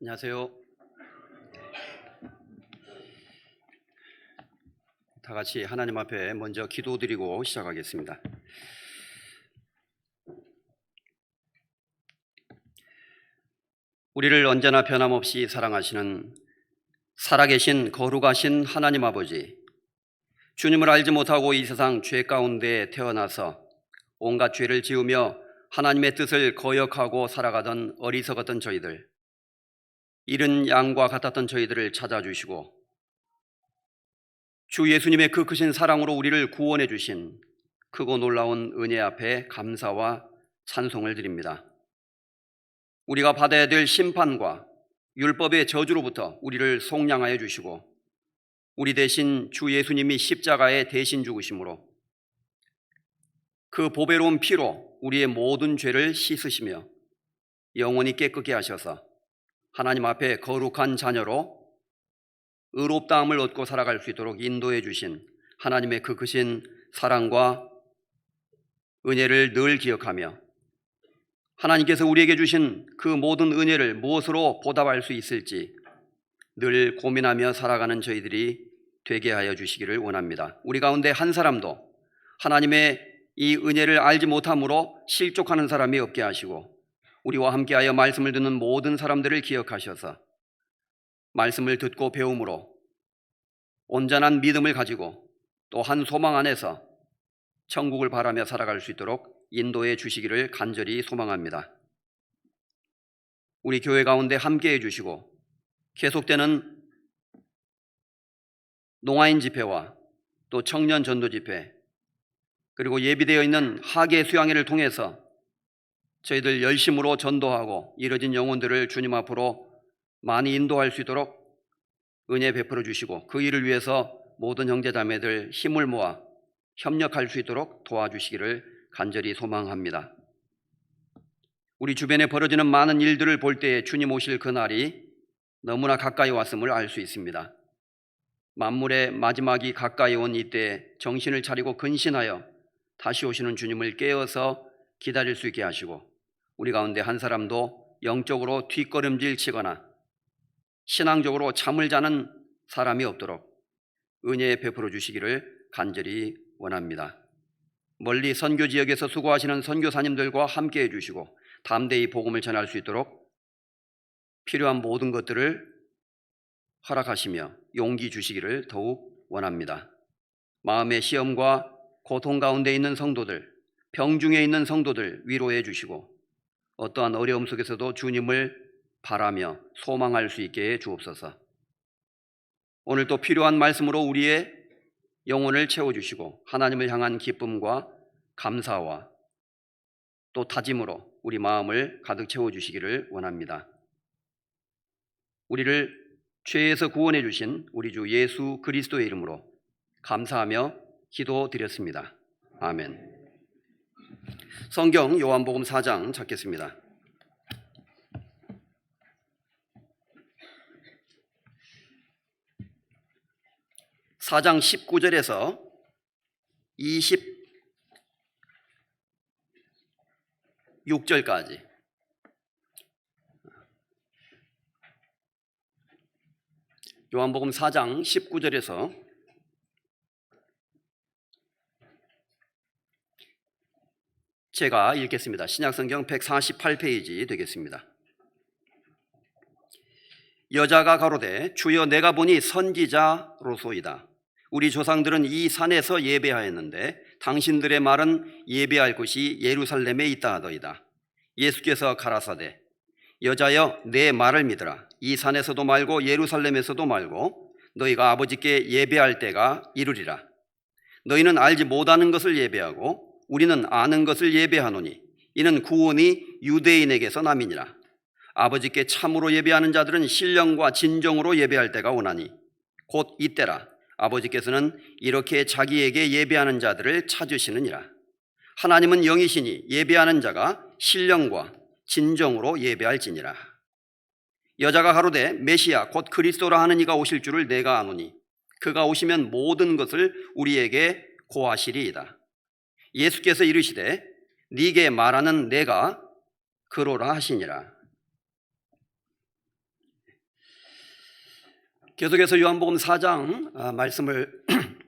안녕하세요. 다 같이 하나님 앞에 먼저 기도드리고 시작하겠습니다. 우리를 언제나 변함없이 사랑하시는 살아계신 거룩하신 하나님 아버지, 주님을 알지 못하고 이 세상 죄 가운데 태어나서 온갖 죄를 지으며 하나님의 뜻을 거역하고 살아가던 어리석었던 저희들, 잃은 양과 같았던 저희들을 찾아주시고 주 예수님의 그 크신 사랑으로 우리를 구원해 주신 크고 놀라운 은혜 앞에 감사와 찬송을 드립니다. 우리가 받아야 될 심판과 율법의 저주로부터 우리를 속량하여 주시고 우리 대신 주 예수님이 십자가에 대신 죽으심으로 그 보배로운 피로 우리의 모든 죄를 씻으시며 영원히 깨끗게 하셔서 하나님 앞에 거룩한 자녀로 의롭다함을 얻고 살아갈 수 있도록 인도해 주신 하나님의 그 크신 사랑과 은혜를 늘 기억하며 하나님께서 우리에게 주신 그 모든 은혜를 무엇으로 보답할 수 있을지 늘 고민하며 살아가는 저희들이 되게 하여 주시기를 원합니다. 우리 가운데 한 사람도 하나님의 이 은혜를 알지 못함으로 실족하는 사람이 없게 하시고 우리와 함께하여 말씀을 듣는 모든 사람들을 기억하셔서 말씀을 듣고 배움으로 온전한 믿음을 가지고 또 한 소망 안에서 천국을 바라며 살아갈 수 있도록 인도해 주시기를 간절히 소망합니다. 우리 교회 가운데 함께해 주시고 계속되는 농아인 집회와 또 청년 전도 집회 그리고 예비되어 있는 하계 수양회를 통해서 저희들 열심으로 전도하고 이뤄진 영혼들을 주님 앞으로 많이 인도할 수 있도록 은혜 베풀어 주시고 그 일을 위해서 모든 형제자매들 힘을 모아 협력할 수 있도록 도와주시기를 간절히 소망합니다. 우리 주변에 벌어지는 많은 일들을 볼 때에 주님 오실 그날이 너무나 가까이 왔음을 알 수 있습니다. 만물의 마지막이 가까이 온 이때 정신을 차리고 근신하여 다시 오시는 주님을 깨어서 기다릴 수 있게 하시고 우리 가운데 한 사람도 영적으로 뒷걸음질 치거나 신앙적으로 잠을 자는 사람이 없도록 은혜 베풀어 주시기를 간절히 원합니다. 멀리 선교 지역에서 수고하시는 선교사님들과 함께해 주시고 담대히 복음을 전할 수 있도록 필요한 모든 것들을 허락하시며 용기 주시기를 더욱 원합니다. 마음의 시험과 고통 가운데 있는 성도들, 병중에 있는 성도들 위로해 주시고 어떠한 어려움 속에서도 주님을 바라며 소망할 수 있게 해 주옵소서. 오늘 또 필요한 말씀으로 우리의 영혼을 채워주시고 하나님을 향한 기쁨과 감사와 또 다짐으로 우리 마음을 가득 채워주시기를 원합니다. 우리를 죄에서 구원해 주신 우리 주 예수 그리스도의 이름으로 감사하며 기도드렸습니다. 아멘. 성경 요한복음 4장 찾겠습니다. 4장 19절에서 26절까지 요한복음 4장 19절에서 제가 읽겠습니다. 신약성경 148페이지 되겠습니다. 여자가 가로되 주여 내가 보니 선지자로소이다. 우리 조상들은 이 산에서 예배하였는데 당신들의 말은 예배할 곳이 예루살렘에 있다 하더이다. 예수께서 가라사대 여자여 내 말을 믿으라. 이 산에서도 말고 예루살렘에서도 말고 너희가 아버지께 예배할 때가 이르리라. 너희는 알지 못하는 것을 예배하고 우리는 아는 것을 예배하노니 이는 구원이 유대인에게서 남이니라. 아버지께 참으로 예배하는 자들은 신령과 진정으로 예배할 때가 오나니 곧 이때라. 아버지께서는 이렇게 자기에게 예배하는 자들을 찾으시느니라. 하나님은 영이시니 예배하는 자가 신령과 진정으로 예배할지니라. 여자가 가로되 메시아 곧 그리스도라 하는 이가 오실 줄을 내가 아노니 그가 오시면 모든 것을 우리에게 고하시리이다. 예수께서 이르시되 네게 말하는 내가 그로라 하시니라. 계속해서 요한복음 4장 말씀을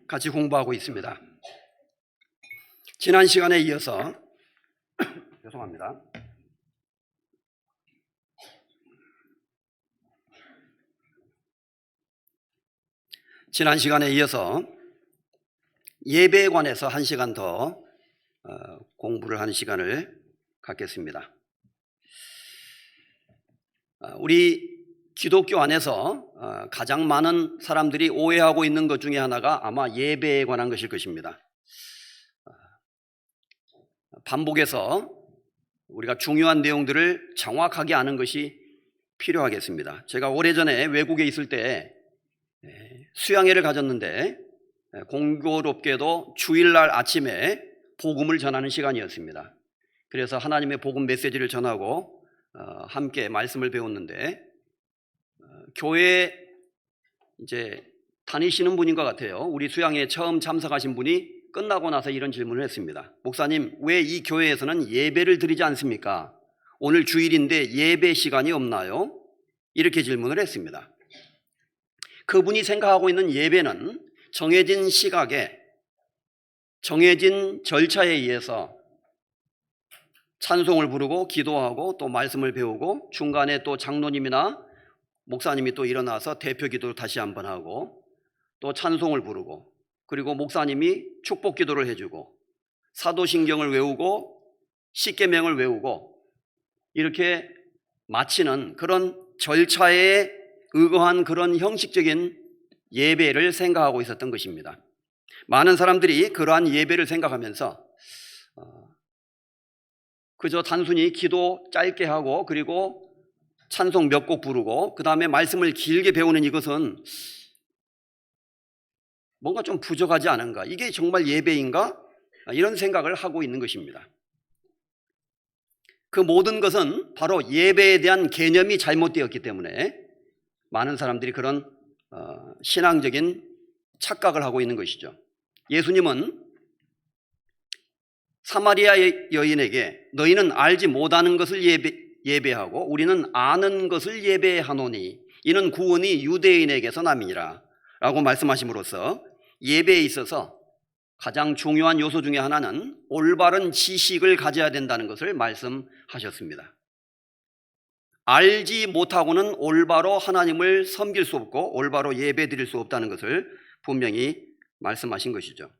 같이 공부하고 있습니다. 지난 시간에 이어서 죄송합니다. 지난 시간에 이어서 예배에 관해서 한 시간 더 공부를 하는 시간을 갖겠습니다. 우리 기독교 안에서 가장 많은 사람들이 오해하고 있는 것 중에 하나가 아마 예배에 관한 것일 것입니다. 반복해서 우리가 중요한 내용들을 정확하게 아는 것이 필요하겠습니다. 제가 오래전에 외국에 있을 때 수양회를 가졌는데 공교롭게도 주일날 아침에 복음을 전하는 시간이었습니다. 그래서 하나님의 복음 메시지를 전하고 함께 말씀을 배웠는데 교회에 이제 다니시는 분인 것 같아요. 우리 수양회에 처음 참석하신 분이 끝나고 나서 이런 질문을 했습니다. 목사님, 왜 이 교회에서는 예배를 드리지 않습니까? 오늘 주일인데 예배 시간이 없나요? 이렇게 질문을 했습니다. 그분이 생각하고 있는 예배는 정해진 시각에 정해진 절차에 의해서 찬송을 부르고 기도하고 또 말씀을 배우고 중간에 또 장로님이나 목사님이 또 일어나서 대표 기도를 다시 한번 하고 또 찬송을 부르고 그리고 목사님이 축복 기도를 해주고 사도신경을 외우고 십계명을 외우고 이렇게 마치는 그런 절차에 의거한 그런 형식적인 예배를 생각하고 있었던 것입니다. 많은 사람들이 그러한 예배를 생각하면서 그저 단순히 기도 짧게 하고 그리고 찬송 몇 곡 부르고 그 다음에 말씀을 길게 배우는 이것은 뭔가 좀 부족하지 않은가? 이게 정말 예배인가? 이런 생각을 하고 있는 것입니다. 그 모든 것은 바로 예배에 대한 개념이 잘못되었기 때문에 많은 사람들이 그런 신앙적인 착각을 하고 있는 것이죠. 예수님은 사마리아 여인에게 너희는 알지 못하는 것을 예배하고 우리는 아는 것을 예배하노니 이는 구원이 유대인에게서 남이니라 라고 말씀하심으로써 예배에 있어서 가장 중요한 요소 중에 하나는 올바른 지식을 가져야 된다는 것을 말씀하셨습니다. 알지 못하고는 올바로 하나님을 섬길 수 없고 올바로 예배 드릴 수 없다는 것을 분명히 말씀하신 것이죠.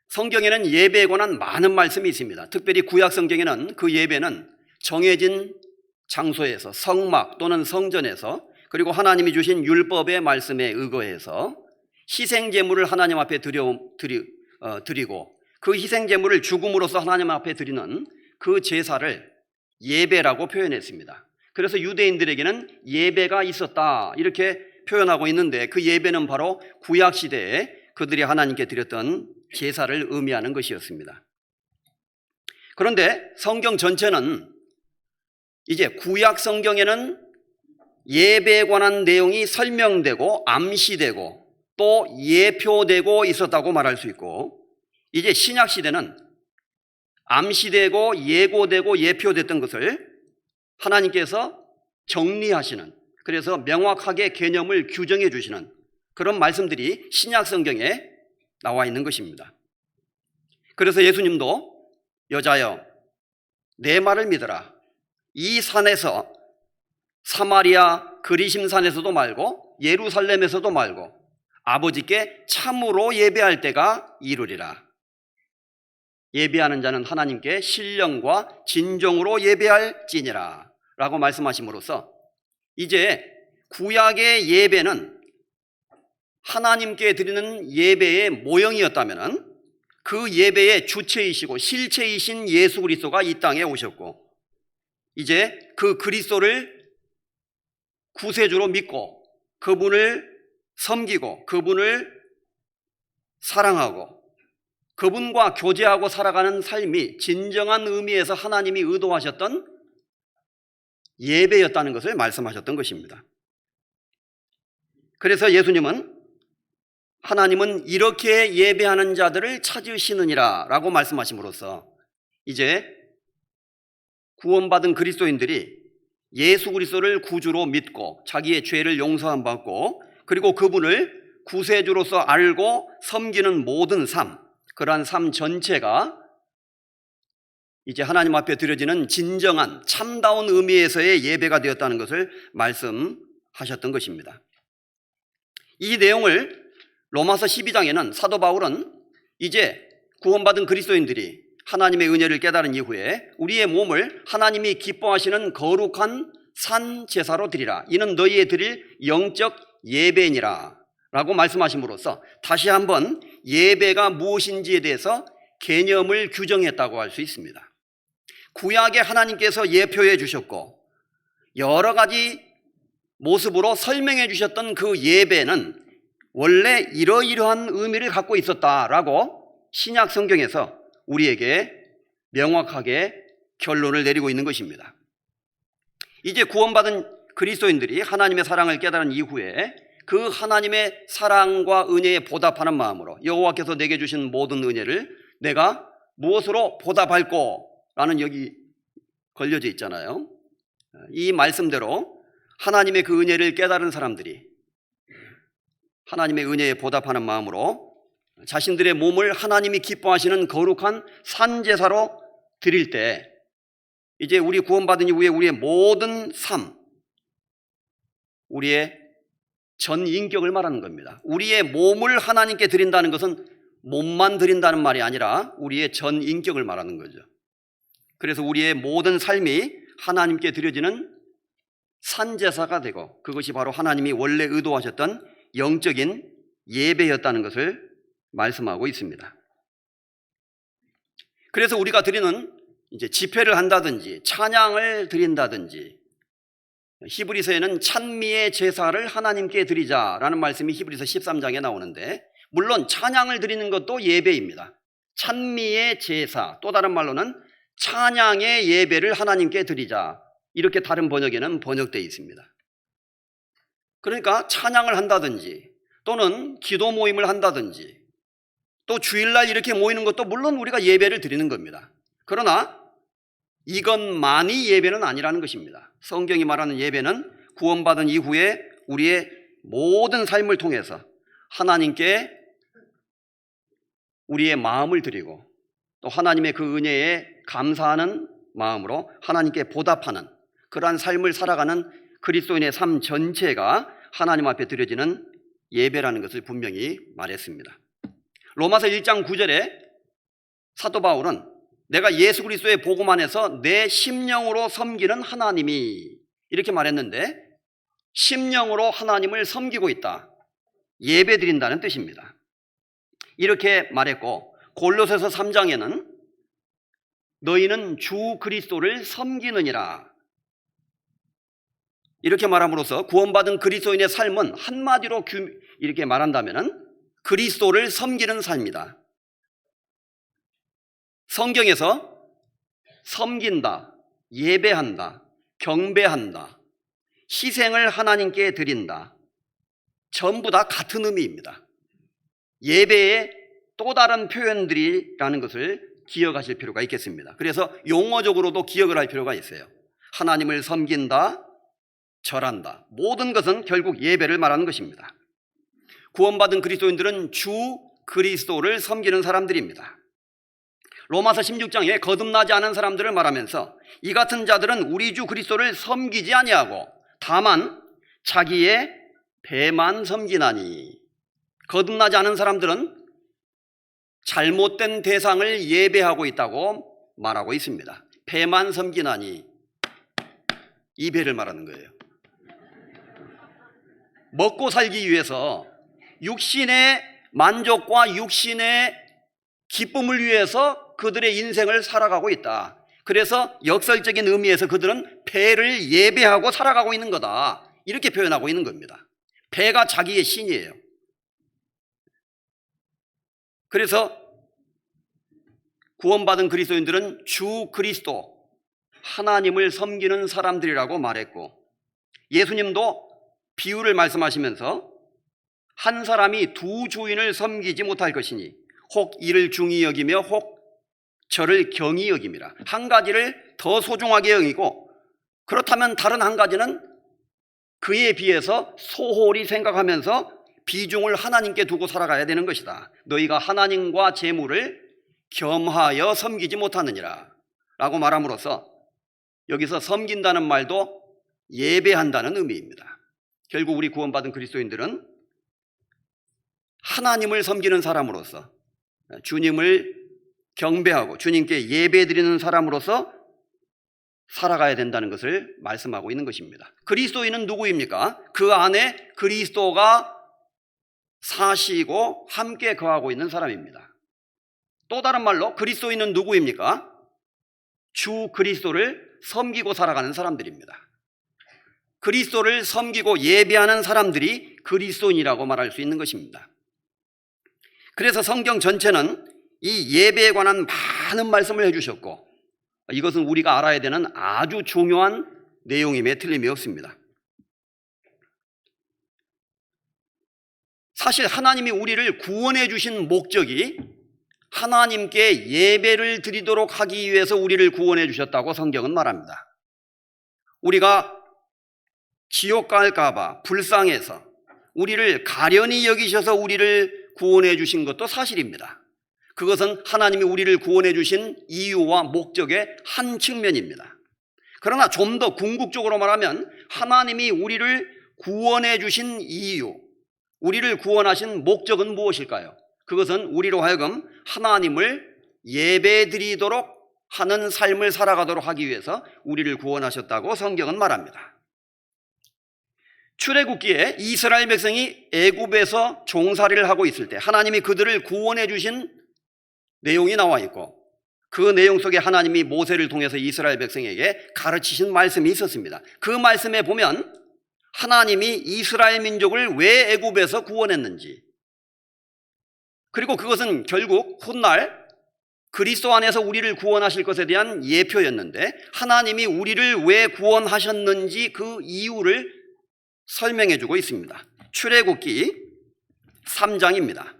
성경에는 예배에 관한 많은 말씀이 있습니다. 특별히 구약 성경에는 그 예배는 정해진 장소에서 성막 또는 성전에서 그리고 하나님이 주신 율법의 말씀에 의거해서 희생제물을 하나님 앞에 드리고 그 희생제물을 죽음으로써 하나님 앞에 드리는 그 제사를 예배라고 표현했습니다. 그래서 유대인들에게는 예배가 있었다 이렇게 표현하고 있는데 그 예배는 바로 구약 시대에 그들이 하나님께 드렸던 제사를 의미하는 것이었습니다. 그런데 성경 전체는 이제 구약 성경에는 예배에 관한 내용이 설명되고 암시되고 또 예표되고 있었다고 말할 수 있고 이제 신약 시대는 암시되고 예고되고 예표됐던 것을 하나님께서 정리하시는 그래서 명확하게 개념을 규정해 주시는 그런 말씀들이 신약 성경에 나와 있는 것입니다. 그래서 예수님도 여자여 내 말을 믿어라. 이 산에서 사마리아 그리심산에서도 말고 예루살렘에서도 말고 아버지께 참으로 예배할 때가 이르리라. 예배하는 자는 하나님께 신령과 진정으로 예배할지니라 라고 말씀하심으로써 이제 구약의 예배는 하나님께 드리는 예배의 모형이었다면 그 예배의 주체이시고 실체이신 예수 그리스도가 이 땅에 오셨고 이제 그 그리스도를 구세주로 믿고 그분을 섬기고 그분을 사랑하고 그분과 교제하고 살아가는 삶이 진정한 의미에서 하나님이 의도하셨던 예배였다는 것을 말씀하셨던 것입니다. 그래서 예수님은 하나님은 이렇게 예배하는 자들을 찾으시느니라 라고 말씀하심으로써 이제 구원받은 그리스도인들이 예수 그리스도를 구주로 믿고 자기의 죄를 용서함 받고 그리고 그분을 구세주로서 알고 섬기는 모든 삶, 그러한 삶 전체가 이제 하나님 앞에 드려지는 진정한 참다운 의미에서의 예배가 되었다는 것을 말씀하셨던 것입니다. 이 내용을 로마서 12장에는 사도 바울은 이제 구원받은 그리스도인들이 하나님의 은혜를 깨달은 이후에 우리의 몸을 하나님이 기뻐하시는 거룩한 산 제사로 드리라. 이는 너희에 드릴 영적 예배니라 라고 말씀하심으로써 다시 한번 예배가 무엇인지에 대해서 개념을 규정했다고 할 수 있습니다. 구약에 하나님께서 예표해 주셨고 여러 가지 모습으로 설명해 주셨던 그 예배는 원래 이러이러한 의미를 갖고 있었다라고 신약 성경에서 우리에게 명확하게 결론을 내리고 있는 것입니다. 이제 구원받은 그리스도인들이 하나님의 사랑을 깨달은 이후에 그 하나님의 사랑과 은혜에 보답하는 마음으로 여호와께서 내게 주신 모든 은혜를 내가 무엇으로 보답할꼬? 라는 여기 걸려져 있잖아요. 이 말씀대로 하나님의 그 은혜를 깨달은 사람들이 하나님의 은혜에 보답하는 마음으로 자신들의 몸을 하나님이 기뻐하시는 거룩한 산제사로 드릴 때 이제 우리 구원받은 이후에 우리의 모든 삶, 우리의 전 인격을 말하는 겁니다. 우리의 몸을 하나님께 드린다는 것은 몸만 드린다는 말이 아니라 우리의 전 인격을 말하는 거죠. 그래서 우리의 모든 삶이 하나님께 드려지는 산제사가 되고 그것이 바로 하나님이 원래 의도하셨던 영적인 예배였다는 것을 말씀하고 있습니다. 그래서 우리가 드리는 이제 집회를 한다든지 찬양을 드린다든지 히브리서에는 찬미의 제사를 하나님께 드리자라는 말씀이 히브리서 13장에 나오는데 물론 찬양을 드리는 것도 예배입니다. 찬미의 제사, 또 다른 말로는 찬양의 예배를 하나님께 드리자, 이렇게 다른 번역에는 번역되어 있습니다. 그러니까 찬양을 한다든지 또는 기도 모임을 한다든지 또 주일날 이렇게 모이는 것도 물론 우리가 예배를 드리는 겁니다. 그러나 이것만이 예배는 아니라는 것입니다. 성경이 말하는 예배는 구원받은 이후에 우리의 모든 삶을 통해서 하나님께 우리의 마음을 드리고 또 하나님의 그 은혜에 감사하는 마음으로 하나님께 보답하는 그러한 삶을 살아가는 그리스도인의 삶 전체가 하나님 앞에 드려지는 예배라는 것을 분명히 말했습니다. 로마서 1장 9절에 사도 바울은 내가 예수 그리스도의 복음 안에서 내 심령으로 섬기는 하나님이, 이렇게 말했는데 심령으로 하나님을 섬기고 있다, 예배 드린다는 뜻입니다. 이렇게 말했고 골로새서 3장에는 너희는 주 그리스도를 섬기느니라, 이렇게 말함으로써 구원받은 그리스도인의 삶은 한마디로 이렇게 말한다면 그리스도를 섬기는 삶이다. 성경에서 섬긴다, 예배한다, 경배한다, 희생을 하나님께 드린다, 전부 다 같은 의미입니다. 예배의 또 다른 표현들이라는 것을 기억하실 필요가 있겠습니다. 그래서 용어적으로도 기억을 할 필요가 있어요. 하나님을 섬긴다, 절한다, 모든 것은 결국 예배를 말하는 것입니다. 구원받은 그리스도인들은 주 그리스도를 섬기는 사람들입니다. 로마서 16장에 거듭나지 않은 사람들을 말하면서 이 같은 자들은 우리 주 그리스도를 섬기지 아니하고 다만 자기의 배만 섬기나니, 거듭나지 않은 사람들은 잘못된 대상을 예배하고 있다고 말하고 있습니다. 배만 섬기나니, 이 배를 말하는 거예요. 먹고 살기 위해서 육신의 만족과 육신의 기쁨을 위해서 그들의 인생을 살아가고 있다. 그래서 역설적인 의미에서 그들은 배를 예배하고 살아가고 있는 거다, 이렇게 표현하고 있는 겁니다. 배가 자기의 신이에요. 그래서 구원받은 그리스도인들은 주 그리스도, 하나님을 섬기는 사람들이라고 말했고, 예수님도 비유를 말씀하시면서 한 사람이 두 주인을 섬기지 못할 것이니 혹 이를 중히 여기며 혹 저를 경히 여김이라. 한 가지를 더 소중하게 여기고 그렇다면 다른 한 가지는 그에 비해서 소홀히 생각하면서 비중을 하나님께 두고 살아가야 되는 것이다. 너희가 하나님과 재물을 겸하여 섬기지 못하느니라 라고 말함으로써 여기서 섬긴다는 말도 예배한다는 의미입니다. 결국 우리 구원받은 그리스도인들은 하나님을 섬기는 사람으로서, 주님을 경배하고 주님께 예배드리는 사람으로서 살아가야 된다는 것을 말씀하고 있는 것입니다. 그리스도인은 누구입니까? 그 안에 그리스도가 사시고 함께 거하고 있는 사람입니다. 또 다른 말로 그리스도인은 누구입니까? 주 그리스도를 섬기고 살아가는 사람들입니다. 그리스도를 섬기고 예배하는 사람들이 그리스도인이라고 말할 수 있는 것입니다. 그래서 성경 전체는 이 예배에 관한 많은 말씀을 해주셨고, 이것은 우리가 알아야 되는 아주 중요한 내용임에 틀림이 없습니다. 사실 하나님이 우리를 구원해 주신 목적이 하나님께 예배를 드리도록 하기 위해서 우리를 구원해 주셨다고 성경은 말합니다. 우리가 지옥 갈까 봐 불쌍해서 우리를 가련히 여기셔서 우리를 구원해 주신 것도 사실입니다. 그것은 하나님이 우리를 구원해 주신 이유와 목적의 한 측면입니다. 그러나 좀 더 궁극적으로 말하면 하나님이 우리를 구원해 주신 이유, 우리를 구원하신 목적은 무엇일까요? 그것은 우리로 하여금 하나님을 예배드리도록 하는 삶을 살아가도록 하기 위해서 우리를 구원하셨다고 성경은 말합니다. 출애굽기에 이스라엘 백성이 애굽에서 종살이를 하고 있을 때 하나님이 그들을 구원해 주신 내용이 나와 있고, 그 내용 속에 하나님이 모세를 통해서 이스라엘 백성에게 가르치신 말씀이 있었습니다. 그 말씀에 보면 하나님이 이스라엘 민족을 왜 애굽에서 구원했는지, 그리고 그것은 결국 훗날 그리스도 안에서 우리를 구원하실 것에 대한 예표였는데, 하나님이 우리를 왜 구원하셨는지 그 이유를 설명해 주고 있습니다. 출애굽기 3장입니다.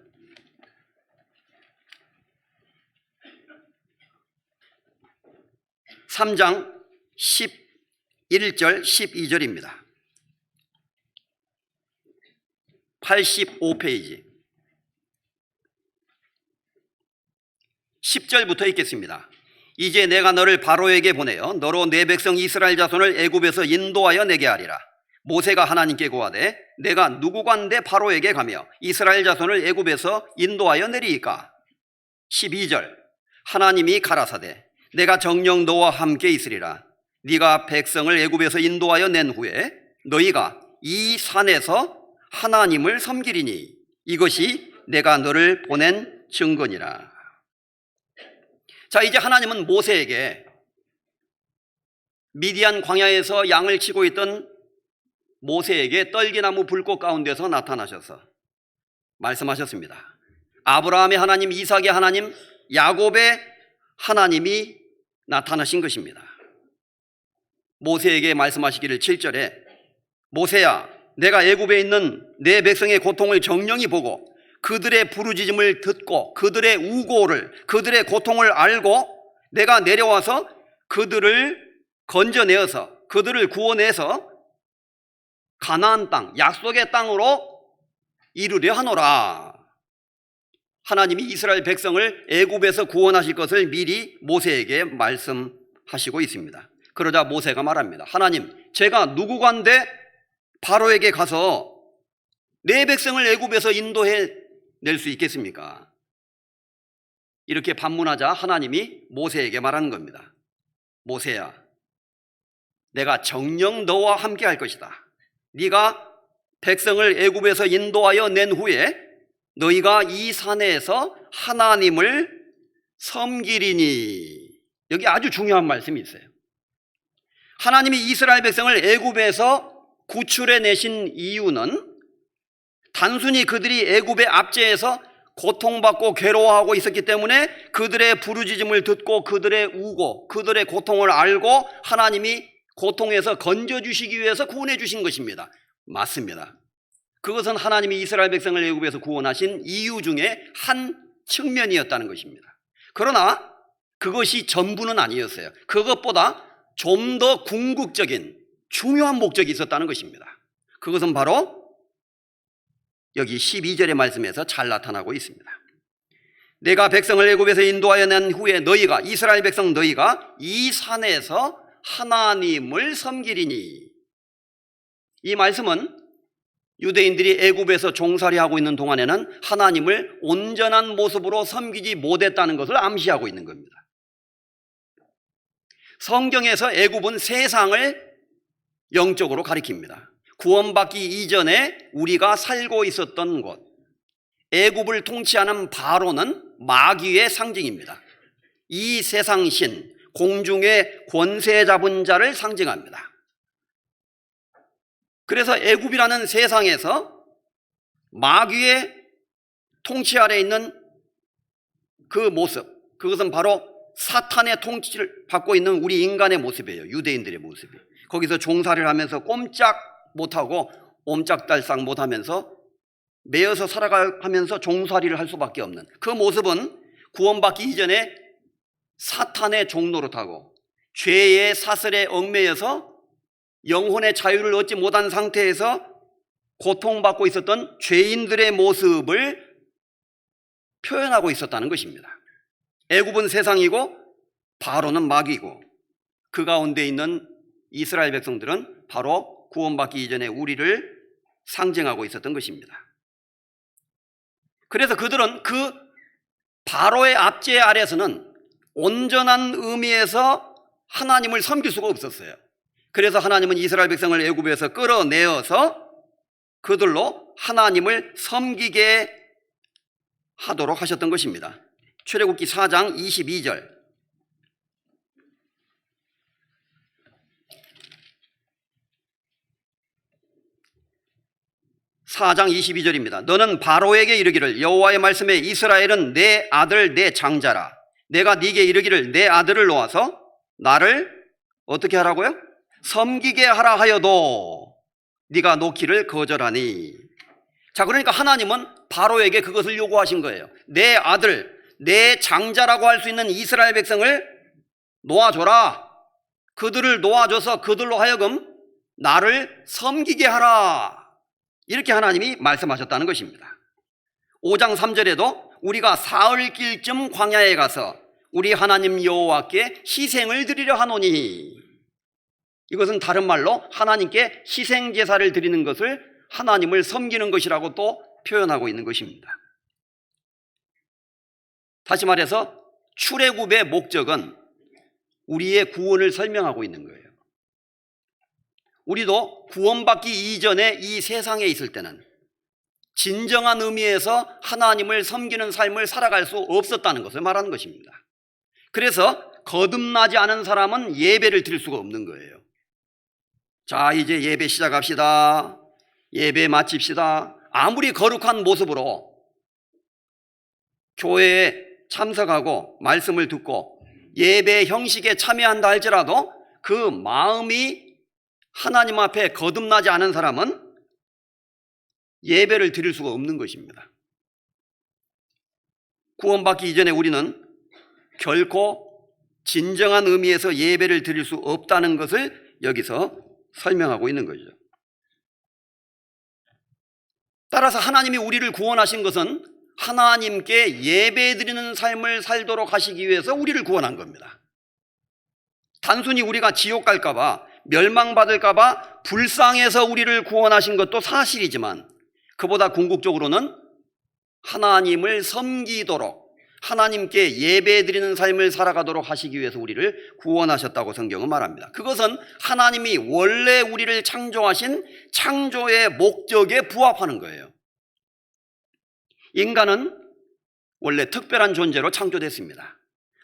3장 11절 12절입니다. 85페이지 10절부터 읽겠습니다. 이제 내가 너를 바로에게 보내어 너로 내 백성 이스라엘 자손을 애굽에서 인도하여 내게 하리라. 모세가 하나님께 고하되 내가 누구간데 바로에게 가며 이스라엘 자손을 애굽에서 인도하여 내리이까? 12절 하나님이 가라사대 내가 정녕 너와 함께 있으리라. 네가 백성을 애굽에서 인도하여 낸 후에 너희가 이 산에서 하나님을 섬기리니 이것이 내가 너를 보낸 증거니라. 자, 이제 하나님은 모세에게 미디안 광야에서 양을 치고 있던 모세에게 떨기나무 불꽃 가운데서 나타나셔서 말씀하셨습니다. 아브라함의 하나님, 이삭의 하나님, 야곱의 하나님이 나타나신 것입니다. 모세에게 말씀하시기를 7절에 모세야, 내가 애굽에 있는 내 백성의 고통을 정령이 보고 그들의 부르짖음을 듣고 그들의 우고를, 그들의 고통을 알고 내가 내려와서 그들을 건져내어서 그들을 구원해서 가나안 땅, 약속의 땅으로 이르려 하노라. 하나님이 이스라엘 백성을 애굽에서 구원하실 것을 미리 모세에게 말씀하시고 있습니다. 그러자 모세가 말합니다. 하나님, 제가 누구간데 바로에게 가서 내 백성을 애굽에서 인도해 낼 수 있겠습니까? 이렇게 반문하자 하나님이 모세에게 말하는 겁니다. 모세야, 내가 정녕 너와 함께 할 것이다. 네가 백성을 애굽에서 인도하여 낸 후에 너희가 이 산에서 하나님을 섬기리니. 여기 아주 중요한 말씀이 있어요. 하나님이 이스라엘 백성을 애굽에서 구출해 내신 이유는 단순히 그들이 애굽의 압제에서 고통받고 괴로워하고 있었기 때문에 그들의 부르짖음을 듣고 그들의 우고, 그들의 고통을 알고 하나님이 고통에서 건져주시기 위해서 구원해 주신 것입니다. 맞습니다. 그것은 하나님이 이스라엘 백성을 애굽에서 구원하신 이유 중에 한 측면이었다는 것입니다. 그러나 그것이 전부는 아니었어요. 그것보다 좀 더 궁극적인 중요한 목적이 있었다는 것입니다. 그것은 바로 여기 12절의 말씀에서 잘 나타나고 있습니다. 내가 백성을 애굽에서 인도하여 낸 후에 너희가, 이스라엘 백성 너희가 이 산에서 하나님을 섬기리니. 이 말씀은 유대인들이 애굽에서 종살이하고 있는 동안에는 하나님을 온전한 모습으로 섬기지 못했다는 것을 암시하고 있는 겁니다. 성경에서 애굽은 세상을 영적으로 가리킵니다. 구원받기 이전에 우리가 살고 있었던 곳, 애굽을 통치하는 바로는 마귀의 상징입니다. 이 세상신, 공중의 권세 잡은 자를 상징합니다. 그래서 애굽이라는 세상에서 마귀의 통치 아래 있는 그 모습, 그것은 바로 사탄의 통치를 받고 있는 우리 인간의 모습이에요. 유대인들의 모습이에요. 거기서 종살이를 하면서 꼼짝 못하고 옴짝달싹 못하면서 매여서 살아가면서 종살이를 할 수밖에 없는 그 모습은 구원받기 이전에 사탄의 종노릇하고 죄의 사슬에 얽매여서 영혼의 자유를 얻지 못한 상태에서 고통받고 있었던 죄인들의 모습을 표현하고 있었다는 것입니다. 애굽은 세상이고 바로는 마귀고 그 가운데 있는 이스라엘 백성들은 바로 구원받기 이전에 우리를 상징하고 있었던 것입니다. 그래서 그들은 그 바로의 압제 아래서는 온전한 의미에서 하나님을 섬길 수가 없었어요. 그래서 하나님은 이스라엘 백성을 애굽에서 끌어내어서 그들로 하나님을 섬기게 하도록 하셨던 것입니다. 출애굽기 4장 22절. 4장 22절입니다. 너는 바로에게 이르기를 여호와의 말씀에 이스라엘은 내 아들 내 장자라. 내가 네게 이르기를 내 아들을 놓아서 나를 어떻게 하라고요? 섬기게 하라 하여도 네가 놓기를 거절하니. 자, 그러니까 하나님은 바로에게 그것을 요구하신 거예요. 내 아들, 내 장자라고 할 수 있는 이스라엘 백성을 놓아줘라. 그들을 놓아줘서 그들로 하여금 나를 섬기게 하라. 이렇게 하나님이 말씀하셨다는 것입니다. 5장 3절에도 우리가 사흘길쯤 광야에 가서 우리 하나님 여호와께 희생을 드리려 하노니. 이것은 다른 말로 하나님께 희생 제사를 드리는 것을 하나님을 섬기는 것이라고 또 표현하고 있는 것입니다. 다시 말해서 출애굽의 목적은 우리의 구원을 설명하고 있는 거예요. 우리도 구원받기 이전에 이 세상에 있을 때는 진정한 의미에서 하나님을 섬기는 삶을 살아갈 수 없었다는 것을 말하는 것입니다. 그래서 거듭나지 않은 사람은 예배를 드릴 수가 없는 거예요. 자, 이제 예배 시작합시다. 예배 마칩시다. 아무리 거룩한 모습으로 교회에 참석하고 말씀을 듣고 예배 형식에 참여한다 할지라도 그 마음이 하나님 앞에 거듭나지 않은 사람은 예배를 드릴 수가 없는 것입니다. 구원받기 이전에 우리는 결코 진정한 의미에서 예배를 드릴 수 없다는 것을 여기서 설명하고 있는 거죠. 따라서 하나님이 우리를 구원하신 것은 하나님께 예배드리는 삶을 살도록 하시기 위해서 우리를 구원한 겁니다. 단순히 우리가 지옥 갈까 봐, 멸망받을까 봐 불쌍해서 우리를 구원하신 것도 사실이지만 그보다 궁극적으로는 하나님을 섬기도록, 하나님께 예배드리는 삶을 살아가도록 하시기 위해서 우리를 구원하셨다고 성경은 말합니다. 그것은 하나님이 원래 우리를 창조하신 창조의 목적에 부합하는 거예요. 인간은 원래 특별한 존재로 창조됐습니다.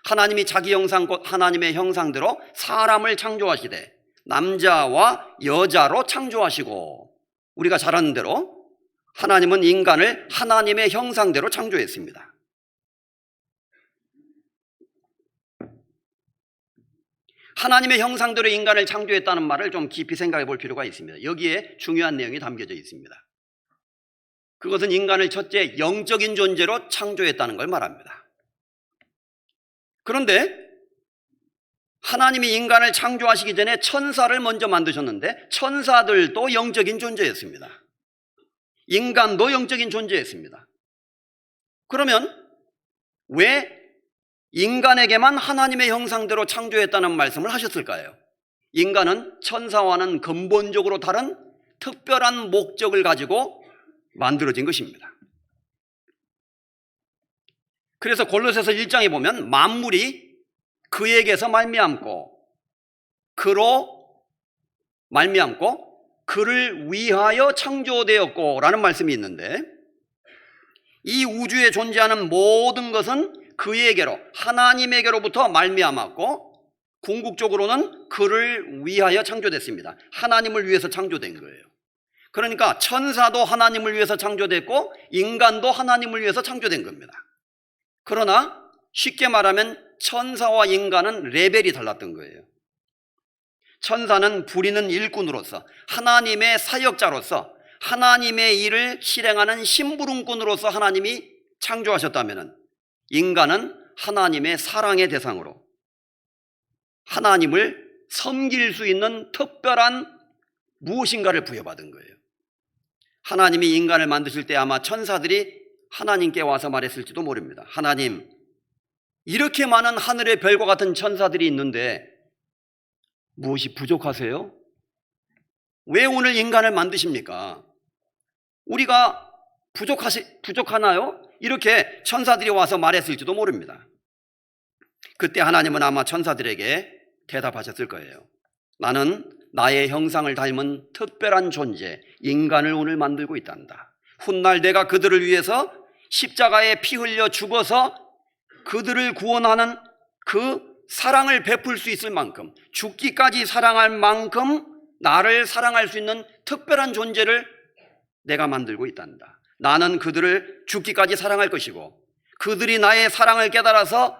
하나님이 자기 형상 곧 하나님의 형상대로 사람을 창조하시되 남자와 여자로 창조하시고, 우리가 잘 아는 대로 하나님은 인간을 하나님의 형상대로 창조했습니다. 하나님의 형상대로 인간을 창조했다는 말을 좀 깊이 생각해 볼 필요가 있습니다. 여기에 중요한 내용이 담겨져 있습니다. 그것은 인간을 첫째 영적인 존재로 창조했다는 걸 말합니다. 그런데 하나님이 인간을 창조하시기 전에 천사를 먼저 만드셨는데 천사들도 영적인 존재였습니다. 인간도 영적인 존재였습니다. 그러면 왜 인간에게만 하나님의 형상대로 창조했다는 말씀을 하셨을까요? 인간은 천사와는 근본적으로 다른 특별한 목적을 가지고 만들어진 것입니다. 그래서 골로새서 1장에 보면 만물이 그에게서 말미암고 그로 말미암고 그를 위하여 창조되었고 라는 말씀이 있는데, 이 우주에 존재하는 모든 것은 그에게로, 하나님에게로부터 말미암았고 궁극적으로는 그를 위하여 창조됐습니다. 하나님을 위해서 창조된 거예요. 그러니까 천사도 하나님을 위해서 창조됐고 인간도 하나님을 위해서 창조된 겁니다. 그러나 쉽게 말하면 천사와 인간은 레벨이 달랐던 거예요. 천사는 부리는 일꾼으로서, 하나님의 사역자로서, 하나님의 일을 실행하는 심부름꾼으로서 하나님이 창조하셨다면, 인간은 하나님의 사랑의 대상으로 하나님을 섬길 수 있는 특별한 무엇인가를 부여받은 거예요. 하나님이 인간을 만드실 때 아마 천사들이 하나님께 와서 말했을지도 모릅니다. 하나님, 이렇게 많은 하늘의 별과 같은 천사들이 있는데 무엇이 부족하세요? 왜 오늘 인간을 만드십니까? 우리가 부족하나요? 이렇게 천사들이 와서 말했을지도 모릅니다. 그때 하나님은 아마 천사들에게 대답하셨을 거예요. 나는 나의 형상을 닮은 특별한 존재, 인간을 오늘 만들고 있단다. 훗날 내가 그들을 위해서 십자가에 피 흘려 죽어서 그들을 구원하는 그 사랑을 베풀 수 있을 만큼, 죽기까지 사랑할 만큼 나를 사랑할 수 있는 특별한 존재를 내가 만들고 있단다. 나는 그들을 죽기까지 사랑할 것이고 그들이 나의 사랑을 깨달아서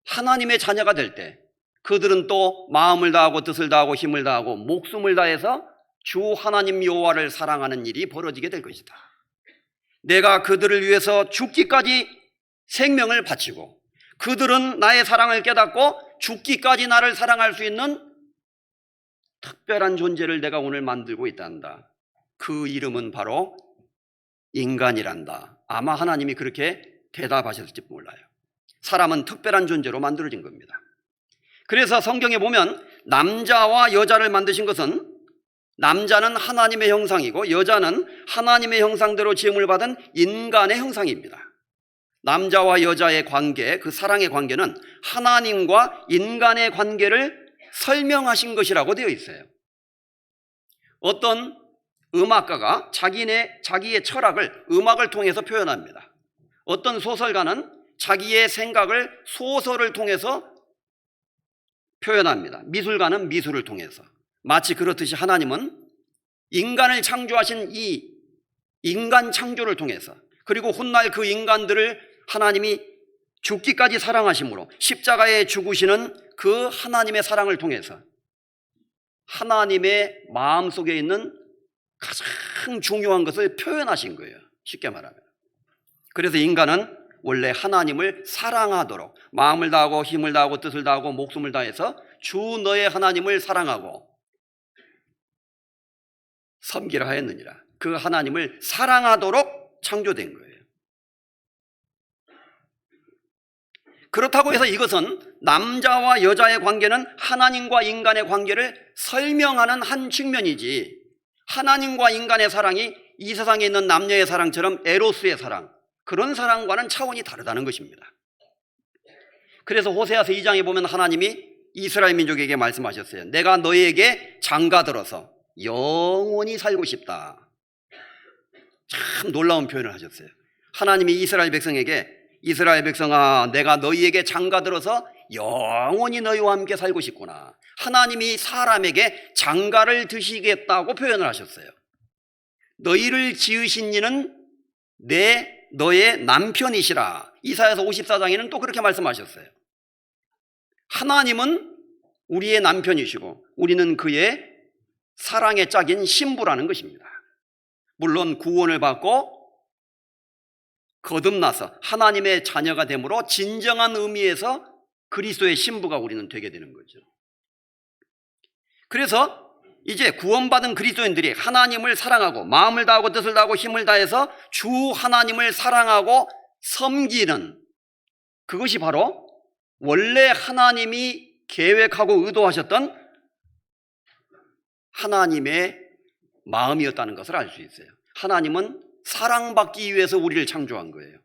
하나님의 자녀가 될 때 그들은 또 마음을 다하고 뜻을 다하고 힘을 다하고 목숨을 다해서 주 하나님 여호와를 사랑하는 일이 벌어지게 될 것이다. 내가 그들을 위해서 죽기까지 생명을 바치고 그들은 나의 사랑을 깨닫고 죽기까지 나를 사랑할 수 있는 특별한 존재를 내가 오늘 만들고 있단다. 그 이름은 바로 인간이란다. 아마 하나님이 그렇게 대답하셨을지 몰라요. 사람은 특별한 존재로 만들어진 겁니다. 그래서 성경에 보면 남자와 여자를 만드신 것은, 남자는 하나님의 형상이고 여자는 하나님의 형상대로 지음을 받은 인간의 형상입니다. 남자와 여자의 관계, 그 사랑의 관계는 하나님과 인간의 관계를 설명하신 것이라고 되어 있어요. 어떤 음악가가 자기의 철학을 음악을 통해서 표현합니다. 어떤 소설가는 자기의 생각을 소설을 통해서 표현합니다. 미술가는 미술을 통해서. 마치 그렇듯이 하나님은 인간을 창조하신 이 인간 창조를 통해서, 그리고 훗날 그 인간들을 하나님이 죽기까지 사랑하심으로 십자가에 죽으시는 그 하나님의 사랑을 통해서 하나님의 마음속에 있는 가장 중요한 것을 표현하신 거예요. 쉽게 말하면. 그래서 인간은 원래 하나님을 사랑하도록 마음을 다하고 힘을 다하고 뜻을 다하고 목숨을 다해서 주 너의 하나님을 사랑하고 섬기라 하였느니라. 그 하나님을 사랑하도록 창조된 거예요. 그렇다고 해서 이것은 남자와 여자의 관계는 하나님과 인간의 관계를 설명하는 한 측면이지, 하나님과 인간의 사랑이 이 세상에 있는 남녀의 사랑처럼 에로스의 사랑, 그런 사랑과는 차원이 다르다는 것입니다. 그래서 호세아서 2장에 보면 하나님이 이스라엘 민족에게 말씀하셨어요. 내가 너희에게 장가들어서 영원히 살고 싶다. 참 놀라운 표현을 하셨어요. 하나님이 이스라엘 백성에게, 이스라엘 백성아, 내가 너희에게 장가들어서 영원히 너희와 함께 살고 싶구나. 하나님이 사람에게 장가를 드시겠다고 표현을 하셨어요. 너희를 지으신 이는 너의 남편이시라. 이사야서 54장에는 또 그렇게 말씀하셨어요. 하나님은 우리의 남편이시고 우리는 그의 사랑의 짝인 신부라는 것입니다. 물론 구원을 받고 거듭나서 하나님의 자녀가 됨으로 진정한 의미에서 그리스도의 신부가 우리는 되게 되는 거죠. 그래서 이제 구원받은 그리스도인들이 하나님을 사랑하고 마음을 다하고 뜻을 다하고 힘을 다해서 주 하나님을 사랑하고 섬기는, 그것이 바로 원래 하나님이 계획하고 의도하셨던 하나님의 마음이었다는 것을 알 수 있어요. 하나님은 사랑받기 위해서 우리를 창조한 거예요.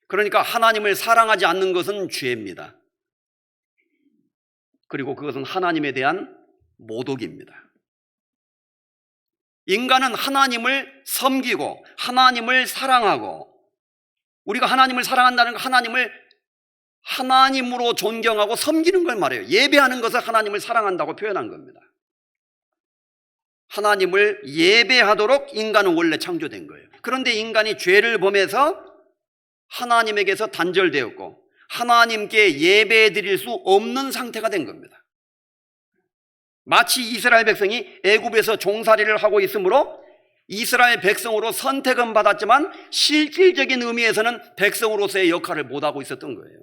그러니까 하나님을 사랑하지 않는 것은 죄입니다. 그리고 그것은 하나님에 대한 모독입니다. 인간은 하나님을 섬기고 하나님을 사랑하고, 우리가 하나님을 사랑한다는 건 하나님을 하나님으로 존경하고 섬기는 걸 말해요. 예배하는 것을 하나님을 사랑한다고 표현한 겁니다. 하나님을 예배하도록 인간은 원래 창조된 거예요. 그런데 인간이 죄를 범해서 하나님에게서 단절되었고 하나님께 예배 드릴 수 없는 상태가 된 겁니다. 마치 이스라엘 백성이 애굽에서 종살이를 하고 있으므로 이스라엘 백성으로 선택은 받았지만 실질적인 의미에서는 백성으로서의 역할을 못하고 있었던 거예요.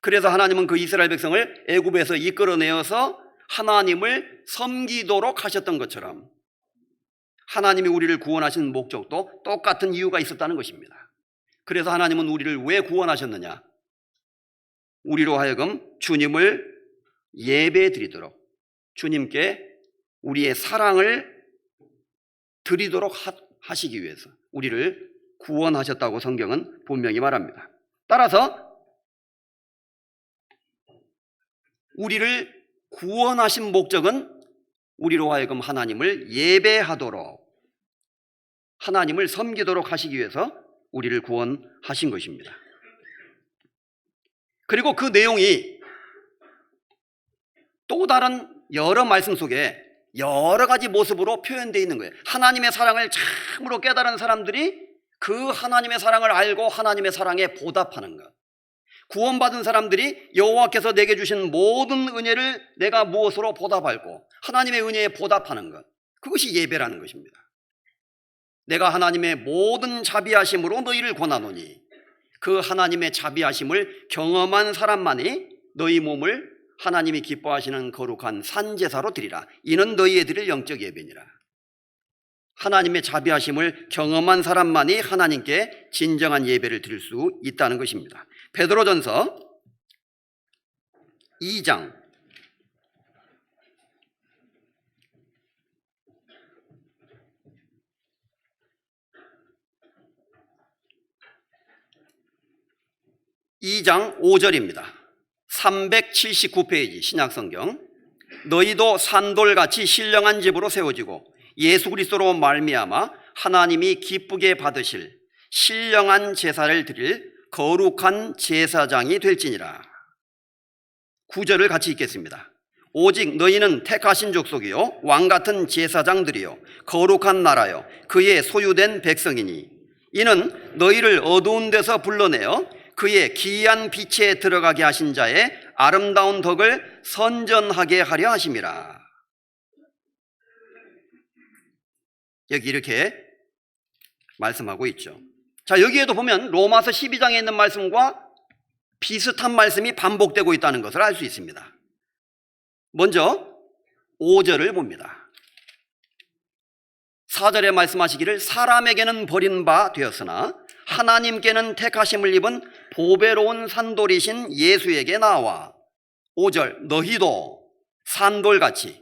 그래서 하나님은 그 이스라엘 백성을 애굽에서 이끌어내어서 하나님을 섬기도록 하셨던 것처럼 하나님이 우리를 구원하신 목적도 똑같은 이유가 있었다는 것입니다. 그래서 하나님은 우리를 왜 구원하셨느냐? 우리로 하여금 주님을 예배 드리도록, 주님께 우리의 사랑을 드리도록 하시기 위해서 우리를 구원하셨다고 성경은 분명히 말합니다. 따라서 우리를 구원하신 목적은 우리로 하여금 하나님을 예배하도록, 하나님을 섬기도록 하시기 위해서 우리를 구원하신 것입니다. 그리고 그 내용이 또 다른 여러 말씀 속에 여러 가지 모습으로 표현되어 있는 거예요. 하나님의 사랑을 참으로 깨달은 사람들이 그 하나님의 사랑을 알고 하나님의 사랑에 보답하는 것, 구원받은 사람들이 여호와께서 내게 주신 모든 은혜를 내가 무엇으로 보답할고 하나님의 은혜에 보답하는 것, 그것이 예배라는 것입니다. 내가 하나님의 모든 자비하심으로 너희를 권하노니, 그 하나님의 자비하심을 경험한 사람만이 너희 몸을 하나님이 기뻐하시는 거룩한 산제사로 드리라. 이는 너희에 드릴 영적 예배니라. 하나님의 자비하심을 경험한 사람만이 하나님께 진정한 예배를 드릴 수 있다는 것입니다. 베드로전서 2장 5절입니다. 379페이지 신약성경. 너희도 산돌같이 신령한 집으로 세워지고 예수 그리스도로 말미암아 하나님이 기쁘게 받으실 신령한 제사를 드릴 거룩한 제사장이 될지니라. 9절을 같이 읽겠습니다. 오직 너희는 택하신 족속이요 왕같은 제사장들이요 거룩한 나라요 그의 소유된 백성이니, 이는 너희를 어두운 데서 불러내어 그의 기이한 빛에 들어가게 하신 자의 아름다운 덕을 선전하게 하려 하심이라. 여기 이렇게 말씀하고 있죠. 자, 여기에도 보면 로마서 12장에 있는 말씀과 비슷한 말씀이 반복되고 있다는 것을 알 수 있습니다. 먼저 5절을 봅니다. 4절에 말씀하시기를 사람에게는 버린 바 되었으나 하나님께는 택하심을 입은 보배로운 산돌이신 예수에게 나와. 5절 너희도 산돌같이,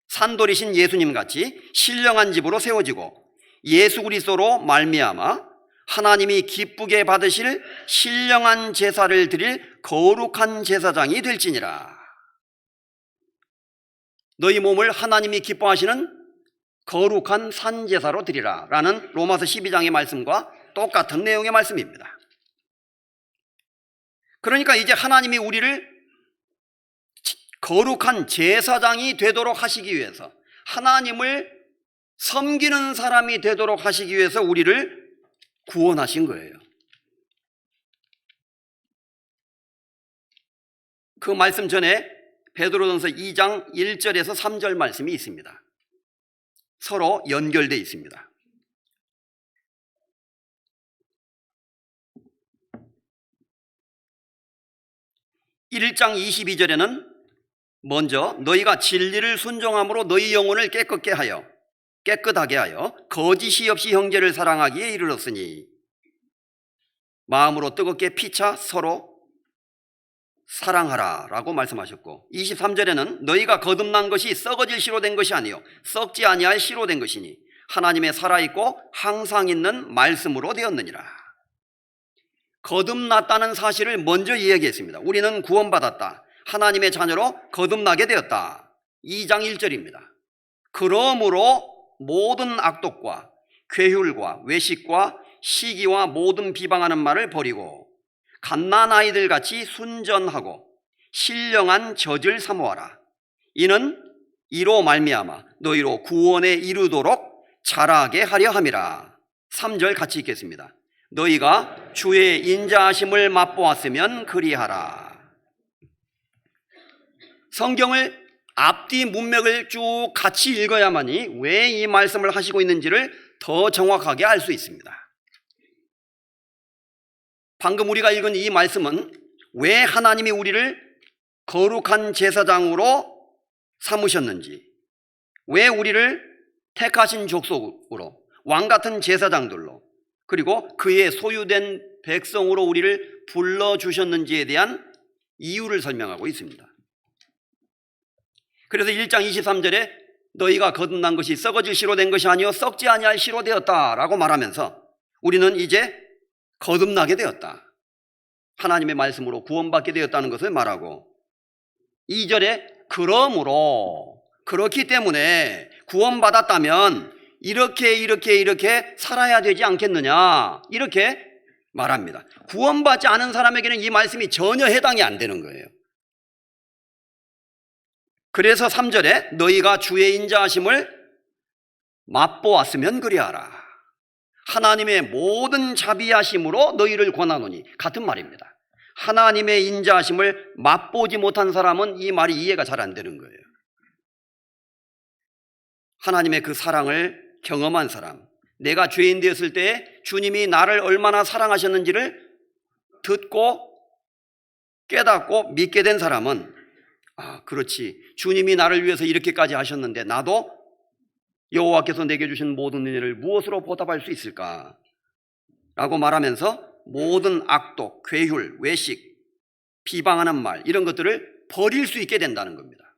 산돌이신 예수님같이 신령한 집으로 세워지고 예수 그리스도로 말미암아 하나님이 기쁘게 받으실 신령한 제사를 드릴 거룩한 제사장이 될지니라. 너희 몸을 하나님이 기뻐하시는 거룩한 산제사로 드리라 라는 로마서 12장의 말씀과 똑같은 내용의 말씀입니다. 그러니까 이제 하나님이 우리를 거룩한 제사장이 되도록 하시기 위해서, 하나님을 섬기는 사람이 되도록 하시기 위해서 우리를 구원하신 거예요. 그 말씀 전에 베드로전서 2장 1절에서 3절 말씀이 있습니다. 서로 연결되어 있습니다. 1장 22절에는 먼저 너희가 진리를 순종함으로 너희 영혼을 깨끗하게 하여 거짓이 없이 형제를 사랑하기에 이르렀으니 마음으로 뜨겁게 피차 서로 사랑하라 라고 말씀하셨고, 23절에는 너희가 거듭난 것이 썩어질 씨로 된 것이 아니요 썩지 아니할 씨로 된 것이니 하나님의 살아있고 항상 있는 말씀으로 되었느니라. 거듭났다는 사실을 먼저 이야기했습니다. 우리는 구원받았다, 하나님의 자녀로 거듭나게 되었다. 2장 1절입니다. 그러므로 모든 악독과 괴휼과 외식과 시기와 모든 비방하는 말을 버리고 갓난아이들 같이 순전하고 신령한 젖을 사모하라. 이는 이로 말미암아 너희로 구원에 이르도록 자라게 하려 함이라. 3절 같이 읽겠습니다. 너희가 주의 인자하심을 맛보았으면 그리하라. 성경을 앞뒤 문맥을 쭉 같이 읽어야만이 왜 이 말씀을 하시고 있는지를 더 정확하게 알 수 있습니다. 방금 우리가 읽은 이 말씀은 왜 하나님이 우리를 거룩한 제사장으로 삼으셨는지, 왜 우리를 택하신 족속으로 왕같은 제사장들로 그리고 그의 소유된 백성으로 우리를 불러주셨는지에 대한 이유를 설명하고 있습니다. 그래서 1장 23절에 너희가 거듭난 것이 썩어질 씨로 된 것이 아니요 썩지 아니할 씨로 되었다라고 말하면서 우리는 이제 거듭나게 되었다, 하나님의 말씀으로 구원받게 되었다는 것을 말하고, 2절에 그러므로 그렇기 때문에 구원받았다면 이렇게 살아야 되지 않겠느냐 이렇게 말합니다. 구원받지 않은 사람에게는 이 말씀이 전혀 해당이 안 되는 거예요. 그래서 3절에 너희가 주의 인자하심을 맛보았으면 그리하라. 하나님의 모든 자비하심으로 너희를 권하노니, 같은 말입니다. 하나님의 인자하심을 맛보지 못한 사람은 이 말이 이해가 잘 안 되는 거예요. 하나님의 그 사랑을 경험한 사람, 내가 죄인 되었을 때 주님이 나를 얼마나 사랑하셨는지를 듣고 깨닫고 믿게 된 사람은, 아, 그렇지, 주님이 나를 위해서 이렇게까지 하셨는데 나도 여호와께서 내게 주신 모든 은혜를 무엇으로 보답할 수 있을까? 라고 말하면서 모든 악독, 괴휼, 외식, 비방하는 말, 이런 것들을 버릴 수 있게 된다는 겁니다.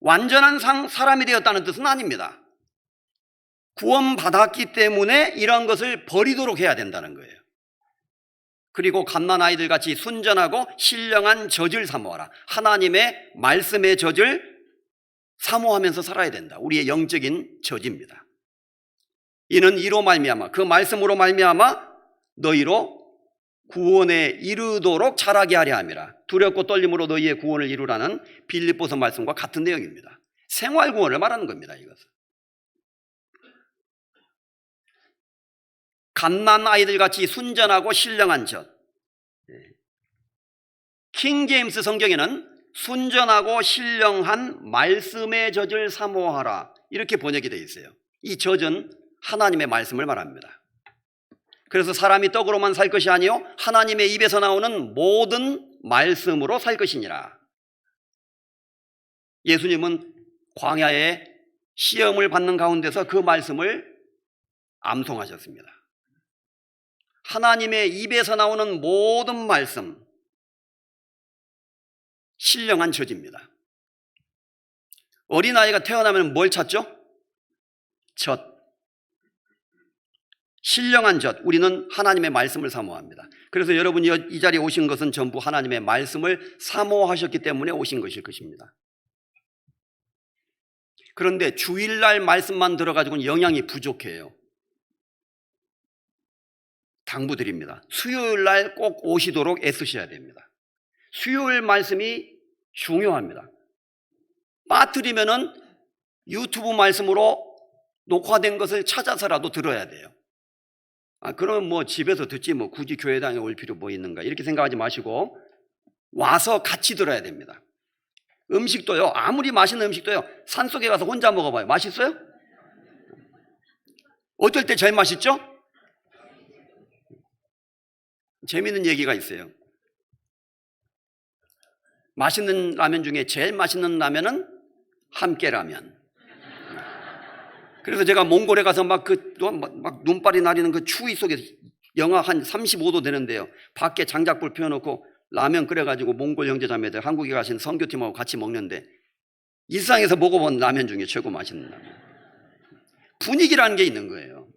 완전한 사람이 되었다는 뜻은 아닙니다. 구원받았기 때문에 이런 것을 버리도록 해야 된다는 거예요. 그리고 갓난아이들 같이 순전하고 신령한 젖을 사모하라. 하나님의 말씀의 젖을 사모하면서 살아야 된다. 우리의 영적인 젖입니다. 이는 이로 말미암아, 그 말씀으로 말미암아 너희로 구원에 이르도록 자라게 하려 함이라. 두렵고 떨림으로 너희의 구원을 이루라는 빌립보서 말씀과 같은 내용입니다. 생활 구원을 말하는 겁니다. 이것은 갓난아이들 같이 순전하고 신령한 젖. 킹 제임스 성경에는 순전하고 신령한 말씀의 젖을 사모하라 이렇게 번역이 되어 있어요. 이 젖은 하나님의 말씀을 말합니다. 그래서 사람이 떡으로만 살 것이 아니요 하나님의 입에서 나오는 모든 말씀으로 살 것이니라. 예수님은 광야에 시험을 받는 가운데서 그 말씀을 암송하셨습니다. 하나님의 입에서 나오는 모든 말씀, 신령한 젖입니다. 어린아이가 태어나면 뭘 찾죠? 젖. 신령한 젖. 우리는 하나님의 말씀을 사모합니다. 그래서 여러분이 이 자리에 오신 것은 전부 하나님의 말씀을 사모하셨기 때문에 오신 것일 것입니다. 그런데 주일날 말씀만 들어가지고는 영향이 부족해요. 당부드립니다. 수요일날 꼭 오시도록 애쓰셔야 됩니다. 수요일 말씀이 중요합니다. 빠뜨리면은 유튜브 말씀으로 녹화된 것을 찾아서라도 들어야 돼요. 그러면 뭐 집에서 듣지 뭐 굳이 교회당에 올 필요 뭐 있는가 이렇게 생각하지 마시고 와서 같이 들어야 됩니다. 음식도요, 아무리 맛있는 음식도요, 산속에 가서 혼자 먹어봐요. 맛있어요? 어떨 때 제일 맛있죠? 재미있는 얘기가 있어요. 맛있는 라면 중에 제일 맛있는 라면은 함께라면. 그래서 제가 몽골에 가서 막 눈발이 나리는 그 추위 속에 영하 한 35도 되는데요. 밖에 장작불 피워놓고 라면 끓여가지고 몽골 형제자매들 한국에 가신 선교팀하고 같이 먹는데 일상에서 먹어본 라면 중에 최고 맛있는 라면. 분위기라는 게 있는 거예요.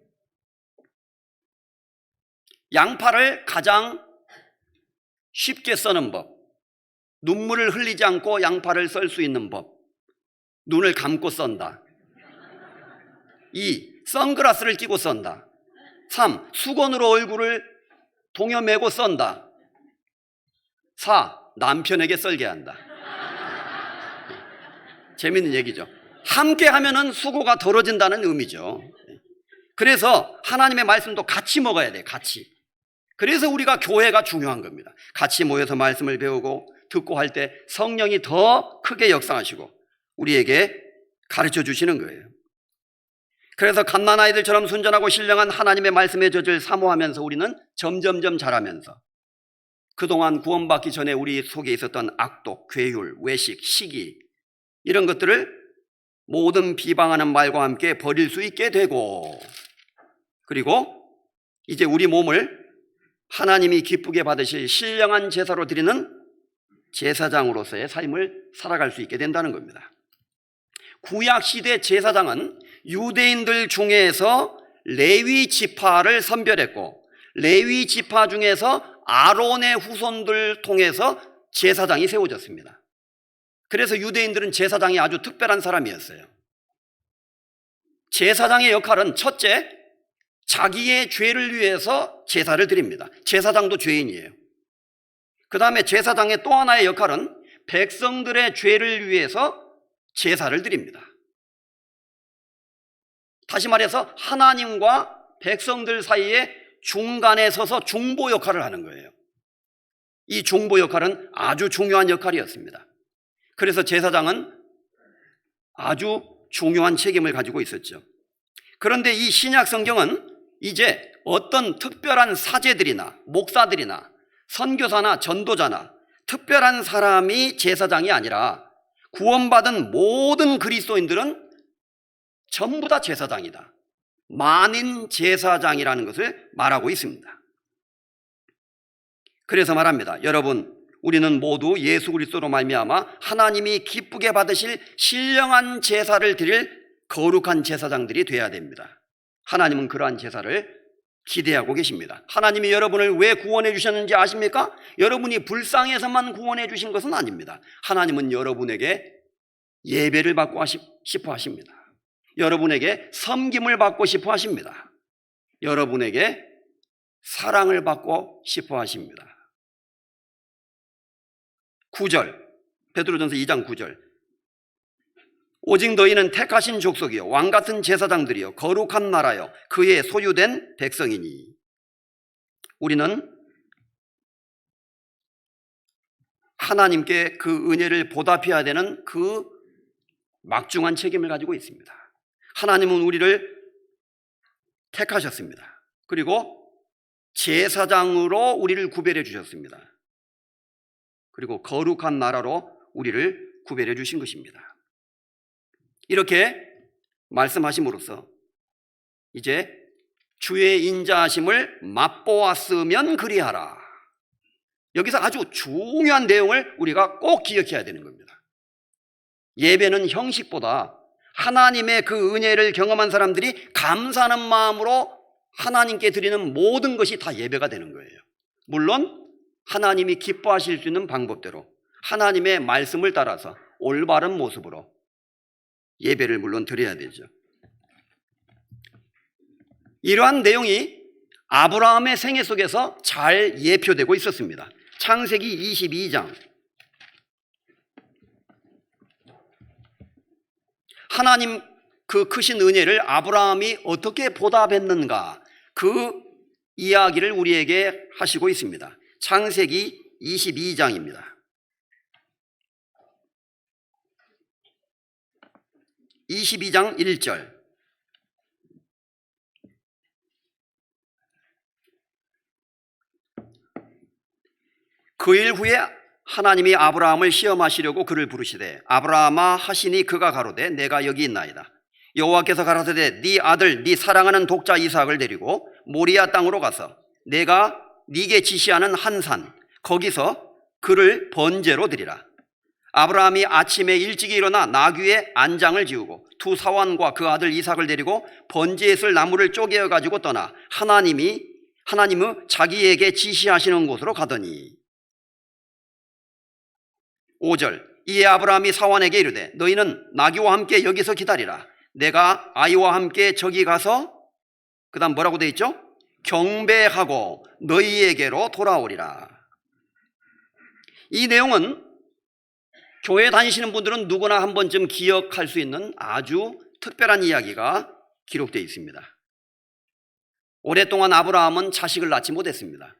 양파를 가장 쉽게 써는 법, 눈물을 흘리지 않고 양파를 썰 수 있는 법, 눈을 감고 썬다. 2. 선글라스를 끼고 썬다. 3. 수건으로 얼굴을 동여매고 썬다. 4. 남편에게 썰게 한다. 재밌는 얘기죠. 함께 하면은 수고가 덜어진다는 의미죠. 그래서 하나님의 말씀도 같이 먹어야 돼, 같이. 그래서 우리가 교회가 중요한 겁니다. 같이 모여서 말씀을 배우고 듣고 할 때 성령이 더 크게 역사하시고 우리에게 가르쳐 주시는 거예요. 그래서 갓난아이들처럼 순전하고 신령한 하나님의 말씀의 젖을 사모하면서 우리는 점점점 자라면서 그동안 구원받기 전에 우리 속에 있었던 악독, 괴율, 외식, 시기 이런 것들을 모든 비방하는 말과 함께 버릴 수 있게 되고, 그리고 이제 우리 몸을 하나님이 기쁘게 받으실 신령한 제사로 드리는 제사장으로서의 삶을 살아갈 수 있게 된다는 겁니다. 구약시대 제사장은 유대인들 중에서 레위 지파를 선별했고 레위 지파 중에서 아론의 후손들 통해서 제사장이 세워졌습니다. 그래서 유대인들은 제사장이 아주 특별한 사람이었어요. 제사장의 역할은 첫째, 자기의 죄를 위해서 제사를 드립니다. 제사장도 죄인이에요. 그 다음에 제사장의 또 하나의 역할은 백성들의 죄를 위해서 제사를 드립니다. 다시 말해서 하나님과 백성들 사이에 중간에 서서 중보 역할을 하는 거예요. 이 중보 역할은 아주 중요한 역할이었습니다. 그래서 제사장은 아주 중요한 책임을 가지고 있었죠. 그런데 이 신약 성경은 이제 어떤 특별한 사제들이나 목사들이나 선교사나 전도자나 특별한 사람이 제사장이 아니라 구원받은 모든 그리스도인들은 전부 다 제사장이다. 만인 제사장이라는 것을 말하고 있습니다. 그래서 말합니다. 여러분, 우리는 모두 예수 그리스도로 말미암아 하나님이 기쁘게 받으실 신령한 제사를 드릴 거룩한 제사장들이 되어야 됩니다. 하나님은 그러한 제사를 기대하고 계십니다. 하나님이 여러분을 왜 구원해 주셨는지 아십니까? 여러분이 불쌍해서만 구원해 주신 것은 아닙니다. 하나님은 여러분에게 예배를 받고 싶어 하십니다. 여러분에게 섬김을 받고 싶어 하십니다. 여러분에게 사랑을 받고 싶어 하십니다. 9절, 베드로전서 2장 9절. 오직 너희는 택하신 족속이요 왕같은 제사장들이요 거룩한 나라요 그의 소유된 백성이니. 우리는 하나님께 그 은혜를 보답해야 되는 그 막중한 책임을 가지고 있습니다. 하나님은 우리를 택하셨습니다. 그리고 제사장으로 우리를 구별해 주셨습니다. 그리고 거룩한 나라로 우리를 구별해 주신 것입니다. 이렇게 말씀하심으로써 이제 주의 인자하심을 맛보았으면 그리하라. 여기서 아주 중요한 내용을 우리가 꼭 기억해야 되는 겁니다. 예배는 형식보다 하나님의 그 은혜를 경험한 사람들이 감사하는 마음으로 하나님께 드리는 모든 것이 다 예배가 되는 거예요. 물론 하나님이 기뻐하실 수 있는 방법대로 하나님의 말씀을 따라서 올바른 모습으로 예배를 물론 드려야 되죠. 이러한 내용이 아브라함의 생애 속에서 잘 예표되고 있었습니다. 창세기 22장. 하나님 그 크신 은혜를 아브라함이 어떻게 보답했는가, 그 이야기를 우리에게 하시고 있습니다. 창세기 22장입니다. 22장 1절. 그 일 후에 하나님이 아브라함을 시험하시려고 그를 부르시되 아브라함아 하시니 그가 가로되 내가 여기 있나이다. 여호와께서 가라사대 네 아들 네 사랑하는 독자 이삭을 데리고 모리아 땅으로 가서 내가 네게 지시하는 한 산 거기서 그를 번제로 드리라. 아브라함이 아침에 일찍이 일어나 나귀의 안장을 지우고 두 사환과 그 아들 이삭을 데리고 번제에 쓸 나무를 쪼개어 가지고 떠나 하나님의 자기에게 지시하시는 곳으로 가더니 5절 이에 아브라함이 사환에게 이르되 너희는 나귀와 함께 여기서 기다리라. 내가 아이와 함께 저기 가서 그 다음 뭐라고 되어 있죠? 경배하고 너희에게로 돌아오리라. 이 내용은 교회 다니시는 분들은 누구나 한 번쯤 기억할 수 있는 아주 특별한 이야기가 기록되어 있습니다. 오랫동안 아브라함은 자식을 낳지 못했습니다.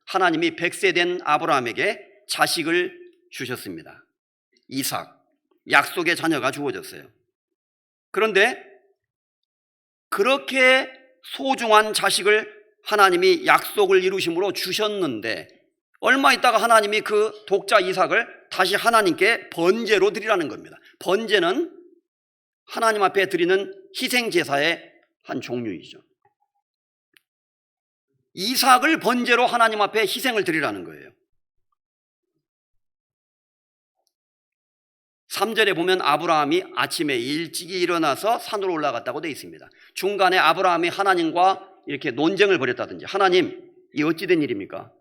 하나님이 100세 된 아브라함에게 자식을 주셨습니다. 이삭, 약속의 자녀가 주어졌어요. 그런데 그렇게 소중한 자식을 하나님이 약속을 이루심으로 주셨는데 얼마 있다가 하나님이 그 독자 이삭을 다시 하나님께 번제로 드리라는 겁니다. 번제는 하나님 앞에 드리는 희생제사의 한 종류이죠. 이삭을 번제로 하나님 앞에 희생을 드리라는 거예요. 3절에 보면 아브라함이 아침에 일찍이 일어나서 산으로 올라갔다고 되어 있습니다. 중간에 아브라함이 하나님과 이렇게 논쟁을 벌였다든지 하나님 이 어찌 된 일입니까?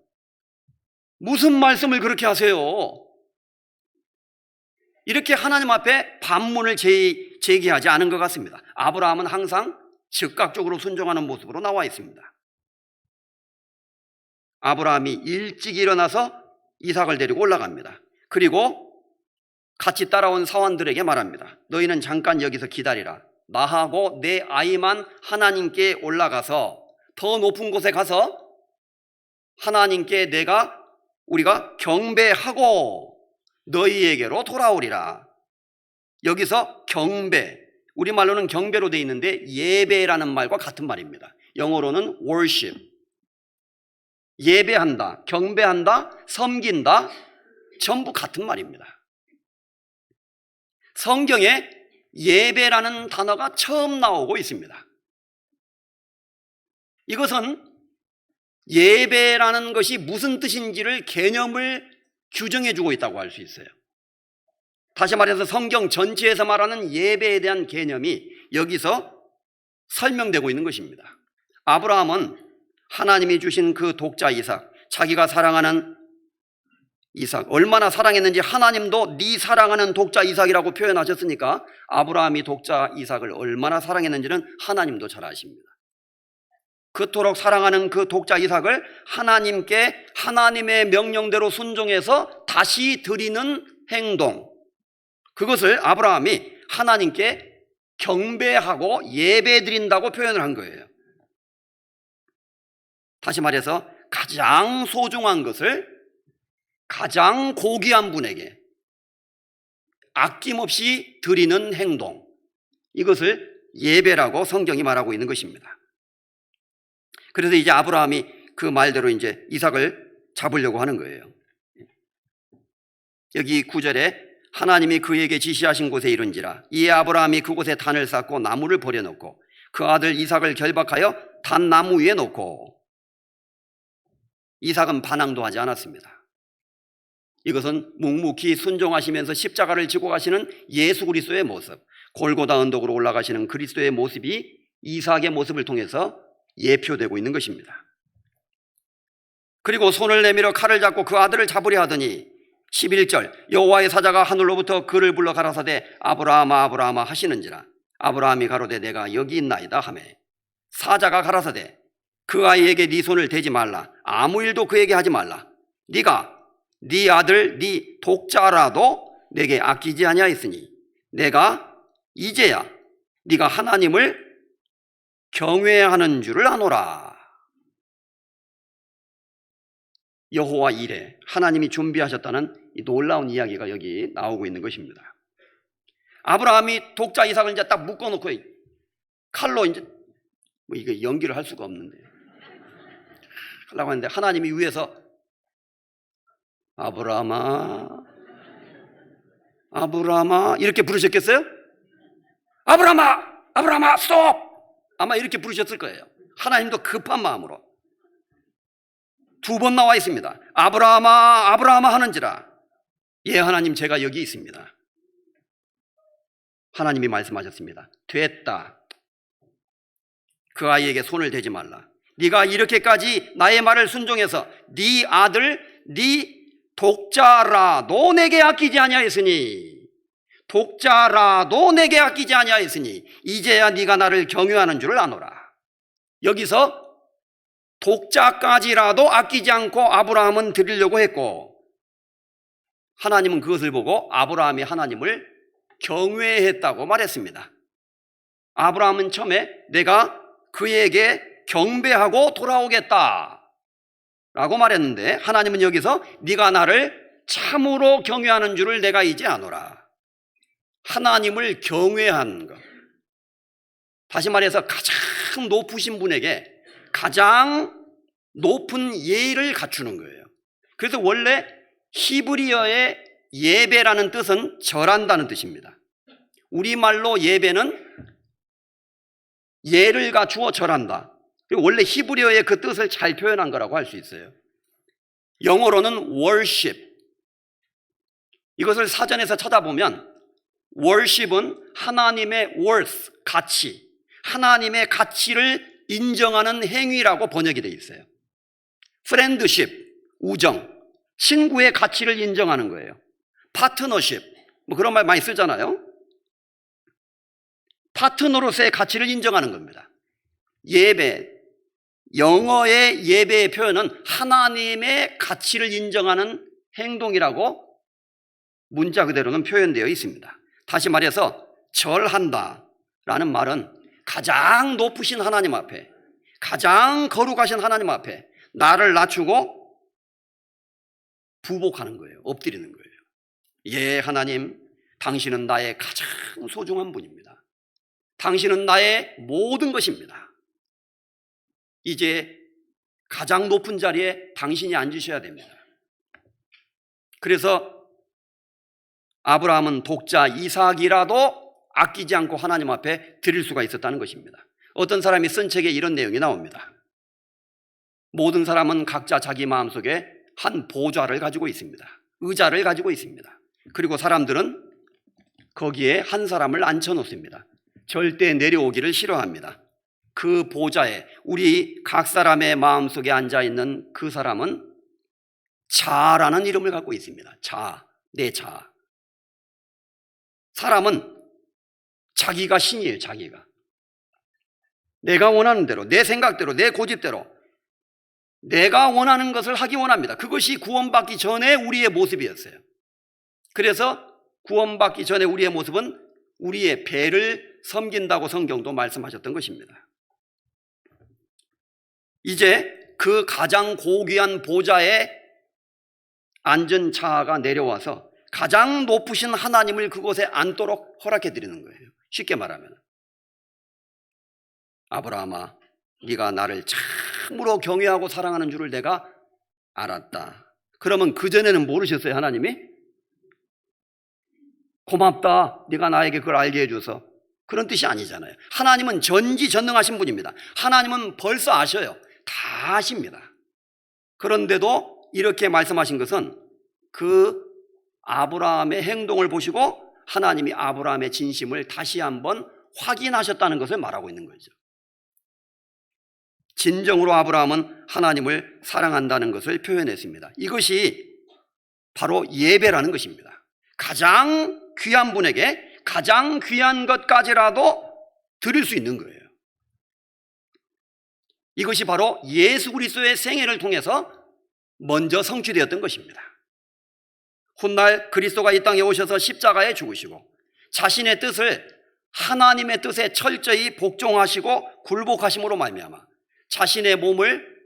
무슨 말씀을 그렇게 하세요? 이렇게 하나님 앞에 반문을 제기하지 않은 것 같습니다. 아브라함은 항상 즉각적으로 순종하는 모습으로 나와 있습니다. 아브라함이 일찍 일어나서 이삭을 데리고 올라갑니다. 그리고 같이 따라온 사환들에게 말합니다. 너희는 잠깐 여기서 기다리라. 나하고 내 아이만 하나님께 올라가서 더 높은 곳에 가서 하나님께 우리가 경배하고 너희에게로 돌아오리라. 여기서 경배, 우리말로는 경배로 되어 있는데 예배라는 말과 같은 말입니다. 영어로는 worship. 예배한다, 경배한다, 섬긴다, 전부 같은 말입니다. 성경에 예배라는 단어가 처음 나오고 있습니다. 이것은 예배라는 것이 무슨 뜻인지를 개념을 규정해 주고 있다고 할 수 있어요. 다시 말해서 성경 전체에서 말하는 예배에 대한 개념이 여기서 설명되고 있는 것입니다. 아브라함은 하나님이 주신 그 독자 이삭, 자기가 사랑하는 이삭, 얼마나 사랑했는지 하나님도 네 사랑하는 독자 이삭이라고 표현하셨으니까 아브라함이 독자 이삭을 얼마나 사랑했는지는 하나님도 잘 아십니다. 그토록 사랑하는 그 독자 이삭을 하나님께 하나님의 명령대로 순종해서 다시 드리는 행동, 그것을 아브라함이 하나님께 경배하고 예배 드린다고 표현을 한 거예요. 다시 말해서 가장 소중한 것을 가장 고귀한 분에게 아낌없이 드리는 행동, 이것을 예배라고 성경이 말하고 있는 것입니다. 그래서 이제 아브라함이 그 말대로 이제 이삭을 잡으려고 하는 거예요. 여기 9절에 하나님이 그에게 지시하신 곳에 이른지라 이에 아브라함이 그곳에 단을 쌓고 나무를 버려놓고 그 아들 이삭을 결박하여 단나무 위에 놓고, 이삭은 반항도 하지 않았습니다. 이것은 묵묵히 순종하시면서 십자가를 지고 가시는 예수 그리스도의 모습, 골고다 언덕으로 올라가시는 그리스도의 모습이 이삭의 모습을 통해서 예표되고 있는 것입니다. 그리고 손을 내밀어 칼을 잡고 그 아들을 잡으려 하더니 11절 여호와의 사자가 하늘로부터 그를 불러 가라사대 아브라함아 아브라함아 하시는지라 아브라함이 가로되 내가 여기 있나이다 하매 사자가 가라사대 그 아이에게 네 손을 대지 말라. 아무 일도 그에게 하지 말라. 네가 네 아들 네 독자라도 내게 아끼지 아니하였으니 내가 이제야 네가 하나님을 경외하는 줄을 아노라. 여호와 이레, 하나님이 준비하셨다는 이 놀라운 이야기가 여기 나오고 있는 것입니다. 아브라함이 독자 이삭을 이제 딱 묶어놓고 칼로 이제 이게 연기를 할 수가 없는데 하려고 하는데 하나님이 위에서 아브라함아, 아브라함아 이렇게 부르셨겠어요? 아브라함아, 아브라함아, 스톱! 아마 이렇게 부르셨을 거예요. 하나님도 급한 마음으로. 2번 나와 있습니다. 아브라함아, 아브라함아 하는지라. 예, 하나님, 제가 여기 있습니다. 하나님이 말씀하셨습니다. 됐다. 그 아이에게 손을 대지 말라. 네가 이렇게까지 나의 말을 순종해서 네 아들, 네 독자라도 내게 아끼지 아니하였으니, 독자라도 내게 아끼지 아니하였으니 이제야 네가 나를 경유하는 줄을 아노라. 여기서 독자까지라도 아끼지 않고 아브라함은 드리려고 했고, 하나님은 그것을 보고 아브라함이 하나님을 경외했다고 말했습니다. 아브라함은 처음에 내가 그에게 경배하고 돌아오겠다 라고 말했는데, 하나님은 여기서 네가 나를 참으로 경외하는 줄을 내가 이제 아노라. 하나님을 경외한 것, 다시 말해서 가장 높으신 분에게 가장 높은 예의를 갖추는 거예요. 그래서 원래 히브리어의 예배라는 뜻은 절한다는 뜻입니다. 우리말로 예배는 예를 갖추어 절한다. 원래 히브리어의 그 뜻을 잘 표현한 거라고 할 수 있어요. 영어로는 worship. 이것을 사전에서 찾아보면 worship은 하나님의 worth, 가치, 하나님의 가치를 인정하는 행위라고 번역이 되어 있어요. friendship, 우정, 친구의 가치를 인정하는 거예요. partnership, 뭐 그런 말 많이 쓰잖아요. 파트너로서의 가치를 인정하는 겁니다. 예배, 영어의 예배의 표현은 하나님의 가치를 인정하는 행동이라고 문자 그대로는 표현되어 있습니다. 다시 말해서 절한다 라는 말은 가장 높으신 하나님 앞에, 가장 거룩하신 하나님 앞에 나를 낮추고 부복하는 거예요. 엎드리는 거예요. 예, 하나님, 당신은 나의 가장 소중한 분입니다. 당신은 나의 모든 것입니다. 이제 가장 높은 자리에 당신이 앉으셔야 됩니다. 그래서 아브라함은 독자 이삭이라도 아끼지 않고 하나님 앞에 드릴 수가 있었다는 것입니다. 어떤 사람이 쓴 책에 이런 내용이 나옵니다. 모든 사람은 각자 자기 마음속에 한 보좌를 가지고 있습니다. 의자를 가지고 있습니다. 그리고 사람들은 거기에 한 사람을 앉혀놓습니다. 절대 내려오기를 싫어합니다. 그 보좌에 우리 각 사람의 마음속에 앉아있는 그 사람은 자라는 이름을 갖고 있습니다. 자, 내 자. 사람은 자기가 신이에요. 자기가. 내가 원하는 대로, 내 생각대로, 내 고집대로 내가 원하는 것을 하기 원합니다. 그것이 구원받기 전에 우리의 모습이었어요. 그래서 구원받기 전에 우리의 모습은 우리의 배를 섬긴다고 성경도 말씀하셨던 것입니다. 이제 그 가장 고귀한 보좌에 앉은 자가 내려와서 가장 높으신 하나님을 그곳에 앉도록 허락해 드리는 거예요. 쉽게 말하면, 아브라함아, 네가 나를 참으로 경외하고 사랑하는 줄을 내가 알았다. 그러면 그전에는 모르셨어요? 하나님이? 고맙다, 네가 나에게 그걸 알게 해줘서. 그런 뜻이 아니잖아요. 하나님은 전지전능하신 분입니다. 하나님은 벌써 아셔요. 다 아십니다. 그런데도 이렇게 말씀하신 것은 그 아브라함의 행동을 보시고 하나님이 아브라함의 진심을 다시 한번 확인하셨다는 것을 말하고 있는 거죠. 진정으로 아브라함은 하나님을 사랑한다는 것을 표현했습니다. 이것이 바로 예배라는 것입니다. 가장 귀한 분에게 가장 귀한 것까지라도 드릴 수 있는 거예요. 이것이 바로 예수 그리스도의 생애를 통해서 먼저 성취되었던 것입니다. 훗날 그리스도가 이 땅에 오셔서 십자가에 죽으시고 자신의 뜻을 하나님의 뜻에 철저히 복종하시고 굴복하심으로 말미암아 자신의 몸을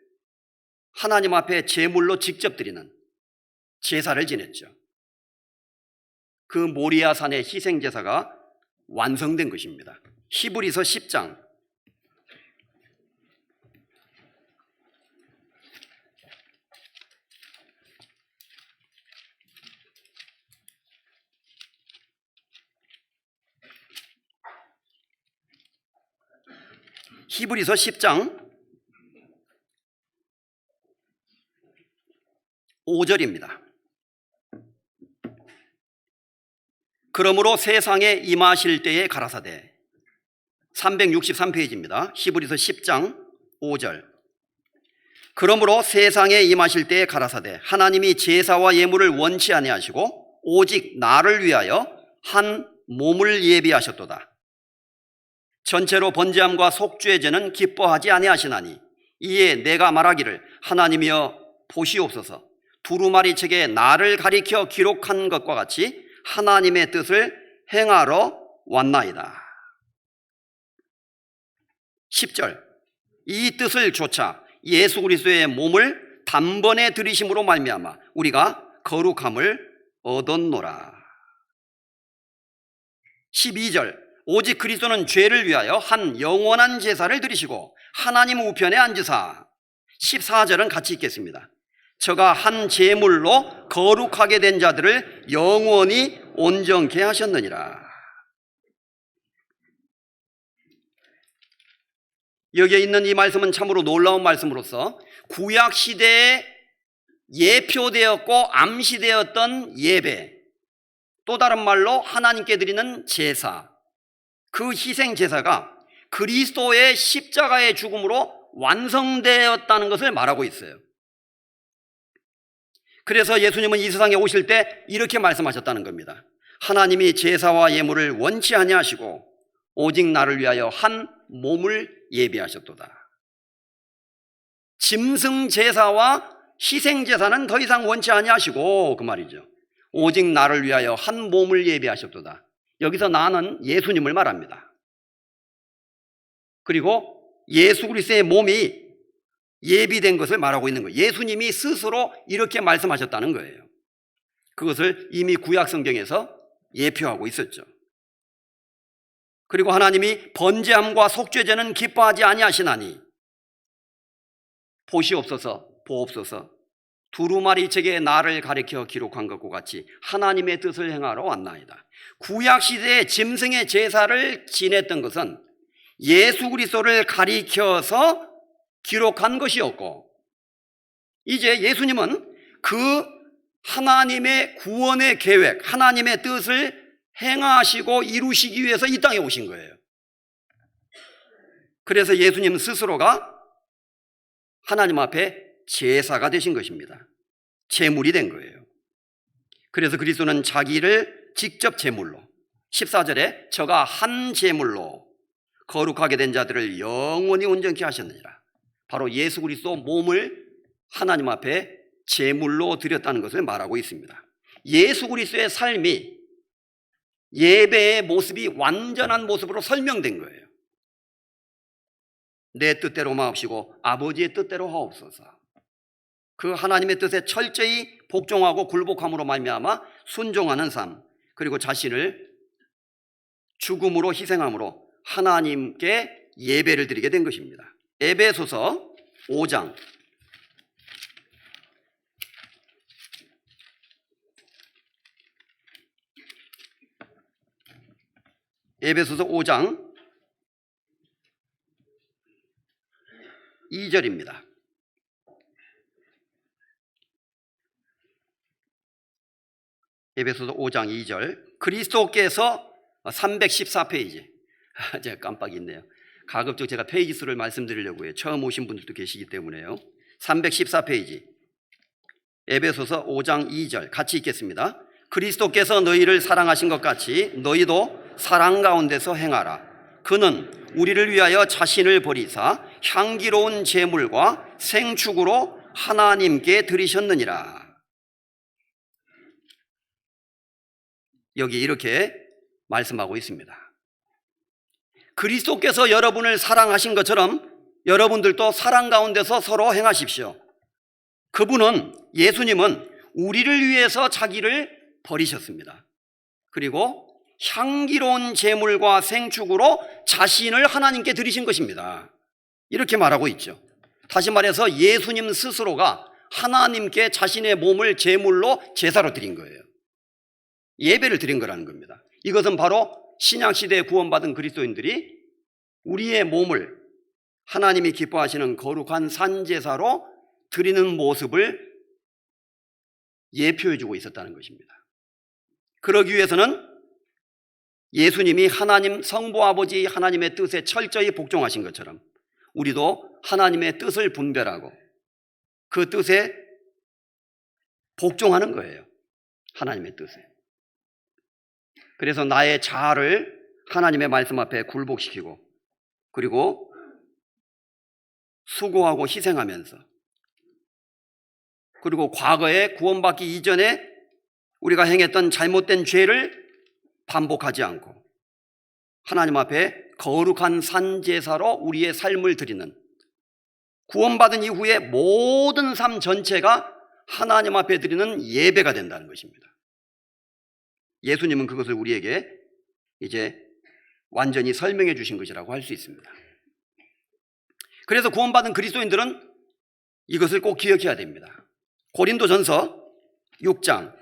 하나님 앞에 제물로 직접 드리는 제사를 지냈죠. 그 모리아 산의 희생제사가 완성된 것입니다. 히브리서 10장 히브리서 10장 5절입니다. 그러므로 세상에 임하실 때에 가라사대. 363페이지입니다. 히브리서 10장 5절. 그러므로 세상에 임하실 때에 가라사대 하나님이 제사와 예물을 원치 아니하시고 오직 나를 위하여 한 몸을 예비하셨도다. 전체로 번제함과 속죄의 제는 기뻐하지 아니하시나니 이에 내가 말하기를 하나님이여 보시옵소서. 두루마리 책에 나를 가리켜 기록한 것과 같이 하나님의 뜻을 행하러 왔나이다. 10절. 이 뜻을 조차 예수 그리스도의 몸을 단번에 들이심으로 말미암아 우리가 거룩함을 얻었노라. 12절. 오직 그리스도는 죄를 위하여 한 영원한 제사를 드리시고 하나님 우편에 앉으사. 14절은 같이 읽겠습니다. 저가 한 제물로 거룩하게 된 자들을 영원히 온전케 하셨느니라. 여기에 있는 이 말씀은 참으로 놀라운 말씀으로서 구약 시대에 예표되었고 암시되었던 예배, 또 다른 말로 하나님께 드리는 제사, 그 희생 제사가 그리스도의 십자가의 죽음으로 완성되었다는 것을 말하고 있어요. 그래서 예수님은 이 세상에 오실 때 이렇게 말씀하셨다는 겁니다. 하나님이 제사와 예물을 원치 아니하시고 오직 나를 위하여 한 몸을 예비하셨도다. 짐승 제사와 희생 제사는 더 이상 원치 아니하시고 그 말이죠. 오직 나를 위하여 한 몸을 예비하셨도다. 여기서 나는 예수님을 말합니다. 그리고 예수 그리스도의 몸이 예비된 것을 말하고 있는 거예요. 예수님이 스스로 이렇게 말씀하셨다는 거예요. 그것을 이미 구약 성경에서 예표하고 있었죠. 그리고 하나님이 번제함과 속죄제는 기뻐하지 아니하시나니 보시옵소서 보옵소서 두루마리 책에 나를 가리켜 기록한 것과 같이 하나님의 뜻을 행하러 왔나이다. 구약 시대에 짐승의 제사를 지냈던 것은 예수 그리스도를 가리켜서 기록한 것이었고, 이제 예수님은 그 하나님의 구원의 계획, 하나님의 뜻을 행하시고 이루시기 위해서 이 땅에 오신 거예요. 그래서 예수님 스스로가 하나님 앞에 제사가 되신 것입니다. 제물이 된 거예요. 그래서 그리스도는 자기를 직접 제물로, 14절에 저가 한 제물로 거룩하게 된 자들을 영원히 온전케 하셨느니라. 바로 예수 그리스도 몸을 하나님 앞에 제물로 드렸다는 것을 말하고 있습니다. 예수 그리스도의 삶이 예배의 모습이 완전한 모습으로 설명된 거예요. 내 뜻대로 마옵시고 아버지의 뜻대로 하옵소서. 그 하나님의 뜻에 철저히 복종하고 굴복함으로 말미암아 순종하는 삶, 그리고 자신을 죽음으로 희생함으로 하나님께 예배를 드리게 된 것입니다. 에베소서 5장 에베소서 5장 2절입니다. 에베소서 5장 2절. 그리스도께서 314페이지. 제가 깜빡했네요. 가급적 제가 페이지 수를 말씀드리려고 해요. 처음 오신 분들도 계시기 때문에요. 314페이지. 에베소서 5장 2절 같이 읽겠습니다. 그리스도께서 너희를 사랑하신 것 같이 너희도 사랑 가운데서 행하라. 그는 우리를 위하여 자신을 버리사 향기로운 제물과 생축으로 하나님께 드리셨느니라. 여기 이렇게 말씀하고 있습니다. 그리스도께서 여러분을 사랑하신 것처럼 여러분들도 사랑 가운데서 서로 행하십시오. 그분은, 예수님은 우리를 위해서 자기를 버리셨습니다. 그리고 향기로운 제물과 생축으로 자신을 하나님께 드리신 것입니다. 이렇게 말하고 있죠. 다시 말해서 예수님 스스로가 하나님께 자신의 몸을 제물로 제사로 드린 거예요. 예배를 드린 거라는 겁니다. 이것은 바로 신약시대에 구원받은 그리스도인들이 우리의 몸을 하나님이 기뻐하시는 거룩한 산제사로 드리는 모습을 예표해 주고 있었다는 것입니다. 그러기 위해서는 예수님이 하나님 성부 아버지 하나님의 뜻에 철저히 복종하신 것처럼 우리도 하나님의 뜻을 분별하고 그 뜻에 복종하는 거예요. 하나님의 뜻에. 그래서 나의 자아를 하나님의 말씀 앞에 굴복시키고 그리고 수고하고 희생하면서 그리고 과거에 구원받기 이전에 우리가 행했던 잘못된 죄를 반복하지 않고 하나님 앞에 거룩한 산제사로 우리의 삶을 드리는 구원받은 이후에 모든 삶 전체가 하나님 앞에 드리는 예배가 된다는 것입니다. 예수님은 그것을 우리에게 이제 완전히 설명해 주신 것이라고 할 수 있습니다. 그래서 구원받은 그리스도인들은 이것을 꼭 기억해야 됩니다. 고린도전서 6장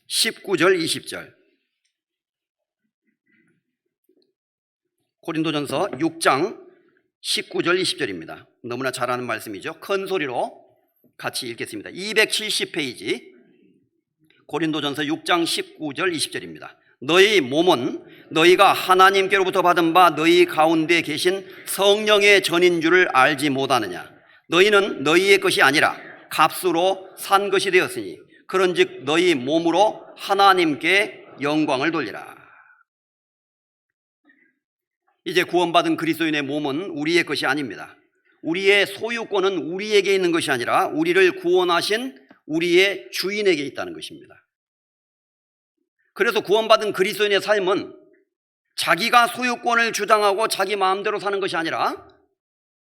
19절 20절. 고린도전서 6장 19절 20절입니다. 너무나 잘 아는 말씀이죠. 큰 소리로 같이 읽겠습니다. 270페이지 고린도전서 6장 19절 20절입니다. 너희 몸은 너희가 하나님께로부터 받은 바 너희 가운데 계신 성령의 전인 줄을 알지 못하느냐. 너희는 너희의 것이 아니라 값으로 산 것이 되었으니 그런즉 너희 몸으로 하나님께 영광을 돌리라. 이제 구원받은 그리스도인의 몸은 우리의 것이 아닙니다. 우리의 소유권은 우리에게 있는 것이 아니라 우리를 구원하신 우리의 주인에게 있다는 것입니다. 그래서 구원받은 그리스도인의 삶은 자기가 소유권을 주장하고 자기 마음대로 사는 것이 아니라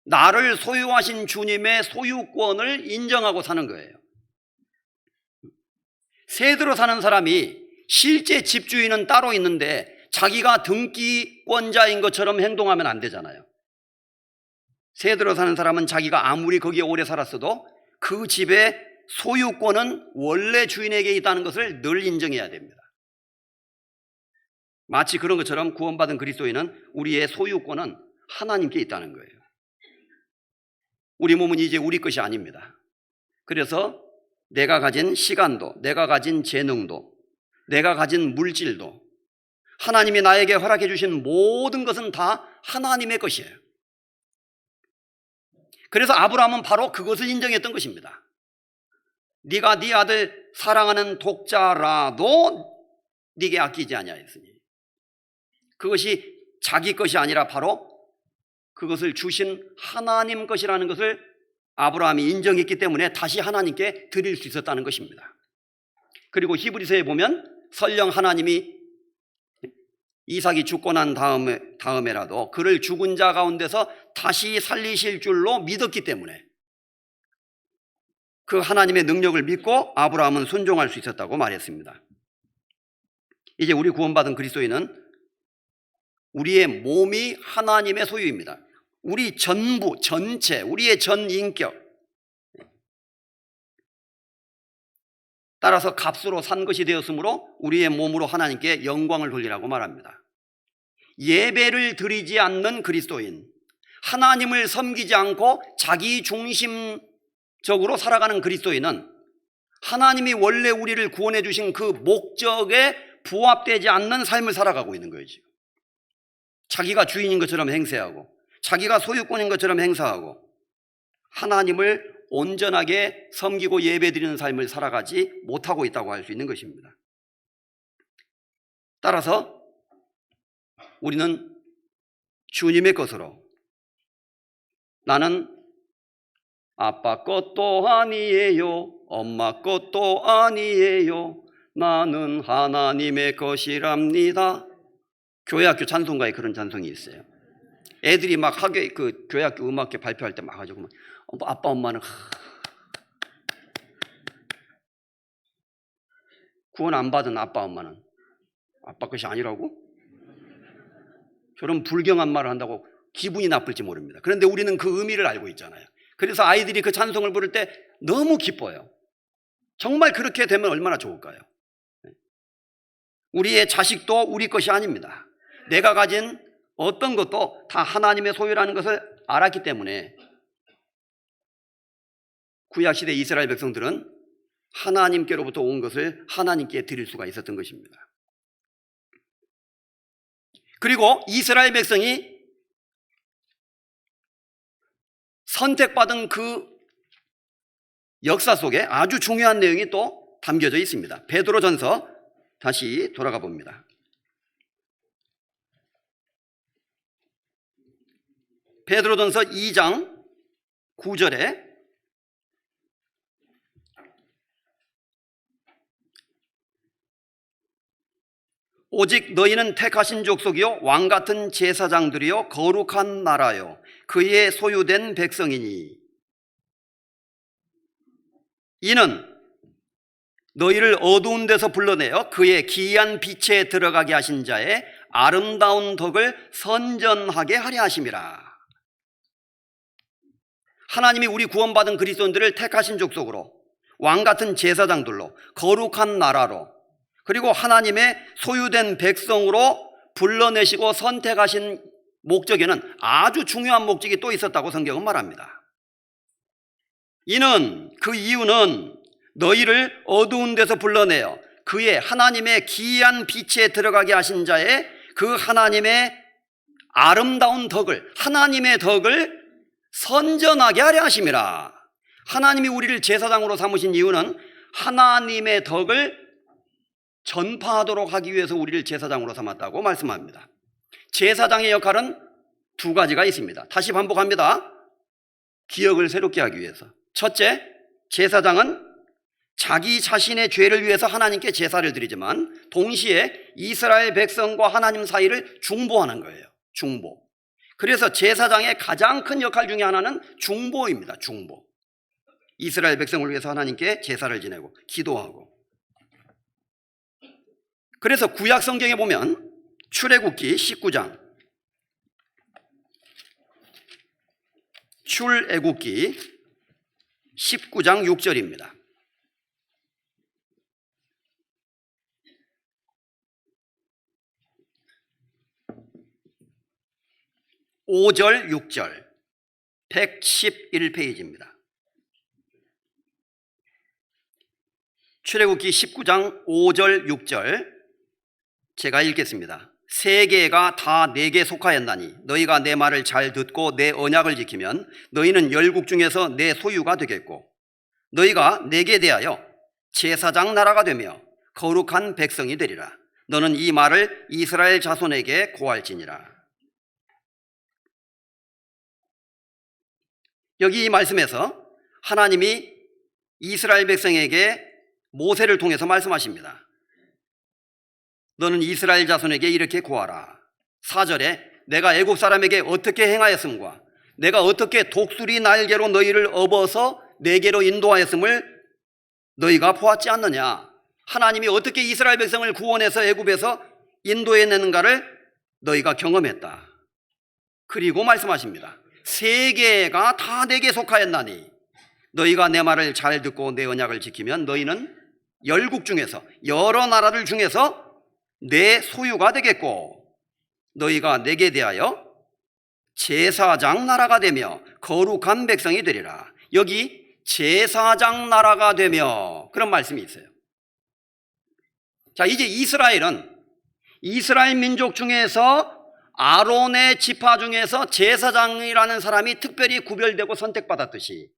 나를 소유하신 주님의 소유권을 인정하고 사는 거예요. 세대로 사는 사람이 실제 집주인은 따로 있는데 자기가 등기권자인 것처럼 행동하면 안 되잖아요. 세대로 사는 사람은 자기가 아무리 거기에 오래 살았어도 그 집의 소유권은 원래 주인에게 있다는 것을 늘 인정해야 됩니다. 마치 그런 것처럼 구원받은 그리스도인은 우리의 소유권은 하나님께 있다는 거예요. 우리 몸은 이제 우리 것이 아닙니다. 그래서 내가 가진 시간도, 내가 가진 재능도, 내가 가진 물질도 하나님이 나에게 허락해 주신 모든 것은 다 하나님의 것이에요. 그래서 아브라함은 바로 그것을 인정했던 것입니다. 네가 네 아들 사랑하는 독자라도 네게 아끼지 아니하였으니 그것이 자기 것이 아니라 바로 그것을 주신 하나님 것이라는 것을 아브라함이 인정했기 때문에 다시 하나님께 드릴 수 있었다는 것입니다. 그리고 히브리서에 보면 설령 하나님이 이삭이 죽고 난 다음에라도 그를 죽은 자 가운데서 다시 살리실 줄로 믿었기 때문에 그 하나님의 능력을 믿고 아브라함은 순종할 수 있었다고 말했습니다. 이제 우리 구원받은 그리스도인은 우리의 몸이 하나님의 소유입니다. 우리 전부, 전체, 우리의 전 인격. 따라서 값으로 산 것이 되었으므로 우리의 몸으로 하나님께 영광을 돌리라고 말합니다. 예배를 드리지 않는 그리스도인, 하나님을 섬기지 않고 자기 중심적으로 살아가는 그리스도인은 하나님이 원래 우리를 구원해 주신 그 목적에 부합되지 않는 삶을 살아가고 있는 거예요. 지금. 자기가 주인인 것처럼 행세하고 자기가 소유권인 것처럼 행사하고 하나님을 온전하게 섬기고 예배드리는 삶을 살아가지 못하고 있다고 할 수 있는 것입니다. 따라서 우리는 주님의 것으로 나는 아빠 것도 아니에요, 엄마 것도 아니에요, 나는 하나님의 것이랍니다. 교회학교 찬송가에 그런 찬송이 있어요. 애들이 막 교회학교 음악회 발표할 때 막 가지고 아빠 엄마는 구원 안 받은 아빠 엄마는 아빠 것이 아니라고? 저런 불경한 말을 한다고 기분이 나쁠지 모릅니다. 그런데 우리는 그 의미를 알고 있잖아요. 그래서 아이들이 그 찬송을 부를 때 너무 기뻐요. 정말 그렇게 되면 얼마나 좋을까요? 우리의 자식도 우리 것이 아닙니다. 내가 가진 어떤 것도 다 하나님의 소유라는 것을 알았기 때문에 구약시대 이스라엘 백성들은 하나님께로부터 온 것을 하나님께 드릴 수가 있었던 것입니다. 그리고 이스라엘 백성이 선택받은 그 역사 속에 아주 중요한 내용이 또 담겨져 있습니다. 베드로전서 다시 돌아가 봅니다. 베드로전서 2장 9절에 오직 너희는 택하신 족속이요 왕같은 제사장들이요 거룩한 나라요 그의 소유된 백성이니 이는 너희를 어두운 데서 불러내어 그의 기이한 빛에 들어가게 하신 자의 아름다운 덕을 선전하게 하려 하심이라. 하나님이 우리 구원받은 그리스도인들을 택하신 족속으로 왕같은 제사장들로 거룩한 나라로 그리고 하나님의 소유된 백성으로 불러내시고 선택하신 목적에는 아주 중요한 목적이 또 있었다고 성경은 말합니다. 그 이유는 너희를 어두운 데서 불러내어 그의 하나님의 기이한 빛에 들어가게 하신 자의 그 하나님의 아름다운 덕을, 하나님의 덕을 선전하게 하려 하심이라. 하나님이 우리를 제사장으로 삼으신 이유는 하나님의 덕을 전파하도록 하기 위해서 우리를 제사장으로 삼았다고 말씀합니다. 제사장의 역할은 두 가지가 있습니다. 다시 반복합니다. 기억을 새롭게 하기 위해서. 첫째, 제사장은 자기 자신의 죄를 위해서 하나님께 제사를 드리지만 동시에 이스라엘 백성과 하나님 사이를 중보하는 거예요. 중보. 그래서 제사장의 가장 큰 역할 중에 하나는 중보입니다. 중보. 이스라엘 백성을 위해서 하나님께 제사를 지내고 기도하고. 그래서 구약 성경에 보면 출애굽기 19장 출애굽기 19장 6절입니다. 5절 6절 111페이지입니다. 출애굽기 19장 5절 6절 제가 읽겠습니다. 세계가 다 내게 속하였나니 너희가 내 말을 잘 듣고 내 언약을 지키면 너희는 열국 중에서 내 소유가 되겠고 너희가 내게 대하여 제사장 나라가 되며 거룩한 백성이 되리라. 너는 이 말을 이스라엘 자손에게 고할지니라. 여기 이 말씀에서 하나님이 이스라엘 백성에게 모세를 통해서 말씀하십니다. 너는 이스라엘 자손에게 이렇게 고하라. 4절에 내가 애굽 사람에게 어떻게 행하였음과 내가 어떻게 독수리 날개로 너희를 업어서 내게로 인도하였음을 너희가 보았지 않느냐. 하나님이 어떻게 이스라엘 백성을 구원해서 애굽에서 인도해내는가를 너희가 경험했다. 그리고 말씀하십니다. 세계가 다 내게 속하였나니 너희가 내 말을 잘 듣고 내 언약을 지키면 너희는 열국 중에서 여러 나라들 중에서 내 소유가 되겠고 너희가 내게 대하여 제사장 나라가 되며 거룩한 백성이 되리라. 여기 제사장 나라가 되며 그런 말씀이 있어요. 자, 이제 이스라엘은 이스라엘 민족 중에서 아론의 지파 중에서 제사장이라는 사람이 특별히 구별되고 선택받았듯이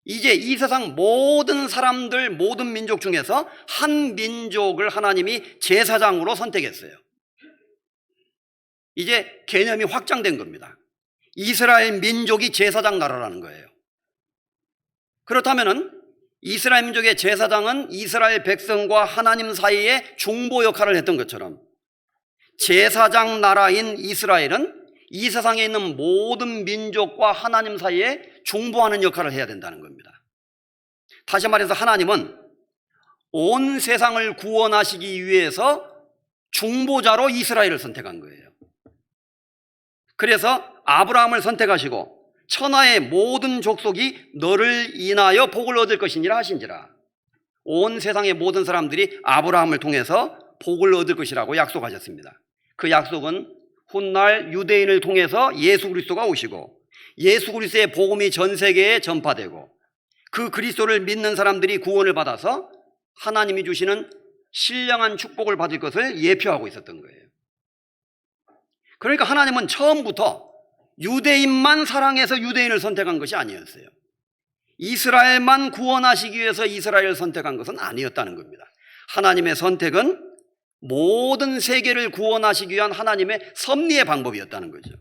이제 이 세상 모든 사람들, 모든 민족 중에서 한 민족을 하나님이 제사장으로 선택했어요. 이제 개념이 확장된 겁니다. 이스라엘 민족이 제사장 나라라는 거예요. 그렇다면은 이스라엘 민족의 제사장은 이스라엘 백성과 하나님 사이에 중보 역할을 했던 것처럼 제사장 나라인 이스라엘은 이 세상에 있는 모든 민족과 하나님 사이에 중보하는 역할을 해야 된다는 겁니다. 다시 말해서 하나님은 온 세상을 구원하시기 위해서 중보자로 이스라엘을 선택한 거예요. 그래서 아브라함을 선택하시고 천하의 모든 족속이 너를 인하여 복을 얻을 것이니라 하신지라. 온 세상의 모든 사람들이 아브라함을 통해서 복을 얻을 것이라고 약속하셨습니다. 그 약속은 훗날 유대인을 통해서 예수 그리스도가 오시고 예수 그리스도의 복음이 전 세계에 전파되고 그 그리스도를 믿는 사람들이 구원을 받아서 하나님이 주시는 신령한 축복을 받을 것을 예표하고 있었던 거예요. 그러니까 하나님은 처음부터 유대인만 사랑해서 유대인을 선택한 것이 아니었어요. 이스라엘만 구원하시기 위해서 이스라엘을 선택한 것은 아니었다는 겁니다. 하나님의 선택은 모든 세계를 구원하시기 위한 하나님의 섭리의 방법이었다는 거죠.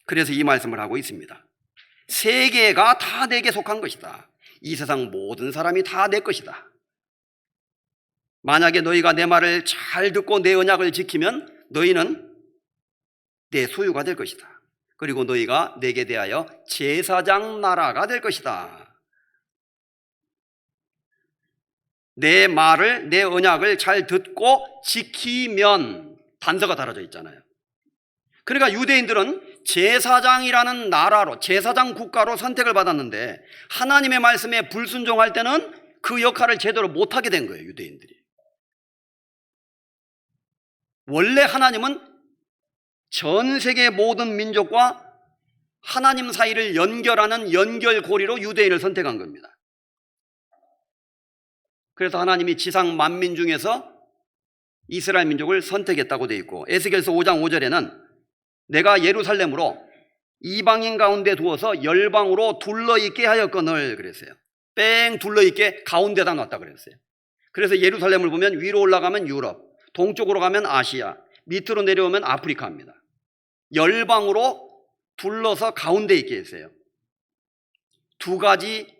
그래서 이 말씀을 하고 있습니다. 세계가 다 내게 속한 것이다. 이 세상 모든 사람이 다 내 것이다. 만약에 너희가 내 말을 잘 듣고 내 언약을 지키면 너희는 내 소유가 될 것이다. 그리고 너희가 내게 대하여 제사장 나라가 될 것이다. 내 말을, 내 언약을 잘 듣고 지키면, 단서가 달아져 있잖아요. 그러니까 유대인들은 제사장이라는 나라로, 제사장 국가로 선택을 받았는데 하나님의 말씀에 불순종할 때는 그 역할을 제대로 못하게 된 거예요, 유대인들이. 원래 하나님은 전 세계 모든 민족과 하나님 사이를 연결하는 연결고리로 유대인을 선택한 겁니다. 그래서 하나님이 지상 만민 중에서 이스라엘 민족을 선택했다고 되어 있고, 에스겔서 5장 5절에는 내가 예루살렘으로 이방인 가운데 두어서 열방으로 둘러있게 하였거늘 그랬어요. 뺑 둘러있게 가운데다 놨다 그랬어요. 그래서 예루살렘을 보면 위로 올라가면 유럽, 동쪽으로 가면 아시아, 밑으로 내려오면 아프리카입니다. 열방으로 둘러서 가운데 있게 했어요. 두 가지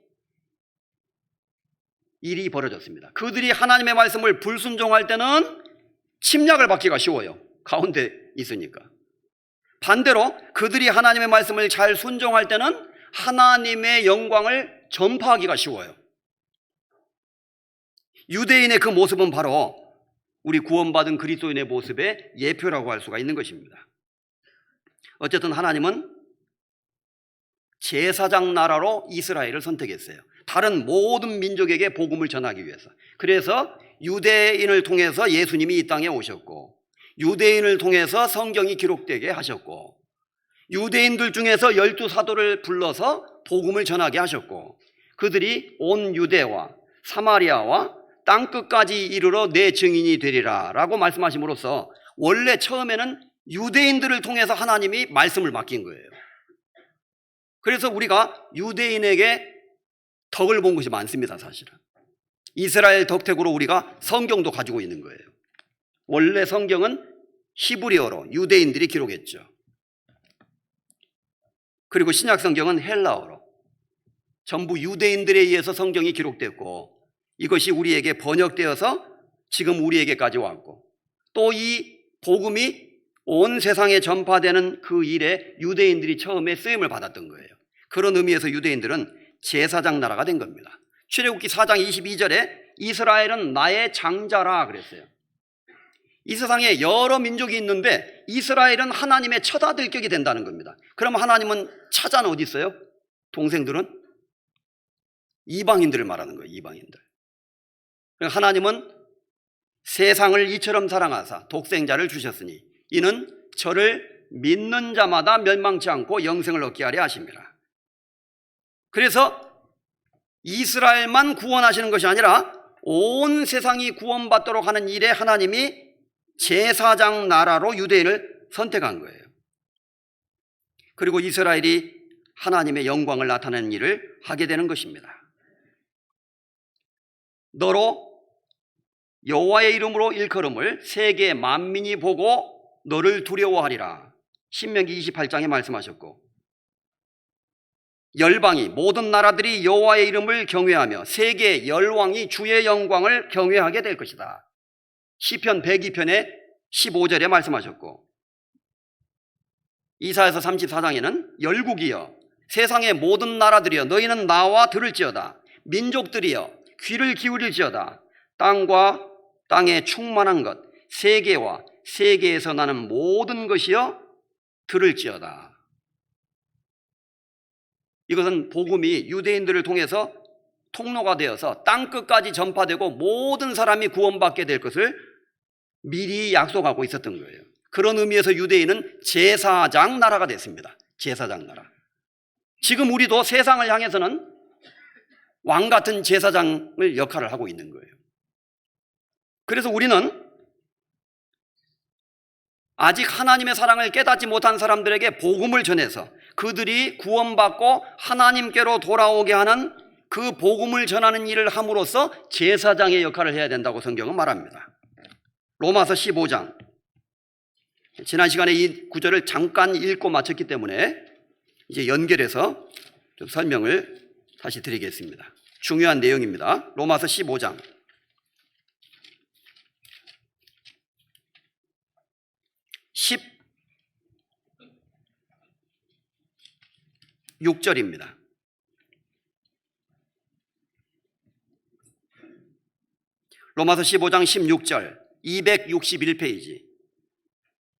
일이 벌어졌습니다. 그들이 하나님의 말씀을 불순종할 때는 침략을 받기가 쉬워요. 가운데 있으니까. 반대로 그들이 하나님의 말씀을 잘 순종할 때는 하나님의 영광을 전파하기가 쉬워요. 유대인의 그 모습은 바로 우리 구원받은 그리스도인의 모습의 예표라고 할 수가 있는 것입니다. 어쨌든 하나님은 제사장 나라로 이스라엘을 선택했어요. 다른 모든 민족에게 복음을 전하기 위해서. 그래서 유대인을 통해서 예수님이 이 땅에 오셨고, 유대인을 통해서 성경이 기록되게 하셨고, 유대인들 중에서 12사도를 불러서 복음을 전하게 하셨고, 그들이 온 유대와 사마리아와 땅끝까지 이르러 내 증인이 되리라 라고 말씀하심으로써 원래 처음에는 유대인들을 통해서 하나님이 말씀을 맡긴 거예요. 그래서 우리가 유대인에게 덕을 본 것이 많습니다. 사실은 이스라엘 덕택으로 우리가 성경도 가지고 있는 거예요. 원래 성경은 히브리어로 유대인들이 기록했죠. 그리고 신약 성경은 헬라어로 전부 유대인들에 의해서 성경이 기록됐고, 이것이 우리에게 번역되어서 지금 우리에게까지 왔고, 또 이 복음이 온 세상에 전파되는 그 일에 유대인들이 처음에 쓰임을 받았던 거예요. 그런 의미에서 유대인들은 제사장 나라가 된 겁니다. 출애굽기 4장 22절에 이스라엘은 나의 장자라 그랬어요. 이 세상에 여러 민족이 있는데 이스라엘은 하나님의 처자들격이 된다는 겁니다. 그럼 하나님은 차자는 어디 있어요? 동생들은? 이방인들을 말하는 거예요. 이방인들. 하나님은 세상을 이처럼 사랑하사 독생자를 주셨으니 이는 저를 믿는 자마다 멸망치 않고 영생을 얻게 하려 하심이라. 그래서 이스라엘만 구원하시는 것이 아니라 온 세상이 구원받도록 하는 일에 하나님이 제사장 나라로 유대인을 선택한 거예요. 그리고 이스라엘이 하나님의 영광을 나타내는 일을 하게 되는 것입니다. 너로 여호와의 이름으로 일컬음을 세계 만민이 보고 너를 두려워하리라. 신명기 28장에 말씀하셨고, 열방이 모든 나라들이 여호와의 이름을 경외하며 세계 열왕이 주의 영광을 경외하게 될 것이다. 시편 102편에 15절에 말씀하셨고, 이사야서 34장에는 열국이여 세상의 모든 나라들이여 너희는 나와 들을지어다. 민족들이여 귀를 기울일지어다. 땅과 땅에 충만한 것 세계와 세계에서 나는 모든 것이여 들을지어다. 이것은 복음이 유대인들을 통해서 통로가 되어서 땅끝까지 전파되고 모든 사람이 구원받게 될 것을 미리 약속하고 있었던 거예요. 그런 의미에서 유대인은 제사장 나라가 됐습니다. 제사장 나라. 지금 우리도 세상을 향해서는 왕 같은 제사장을 역할을 하고 있는 거예요. 그래서 우리는 아직 하나님의 사랑을 깨닫지 못한 사람들에게 복음을 전해서 그들이 구원받고 하나님께로 돌아오게 하는 그 복음을 전하는 일을 함으로써 제사장의 역할을 해야 된다고 성경은 말합니다. 로마서 15장. 지난 시간에 이 구절을 잠깐 읽고 마쳤기 때문에 이제 연결해서 좀 설명을 다시 드리겠습니다. 중요한 내용입니다. 로마서 15장 16절입니다. 로마서 15장 16절 261페이지.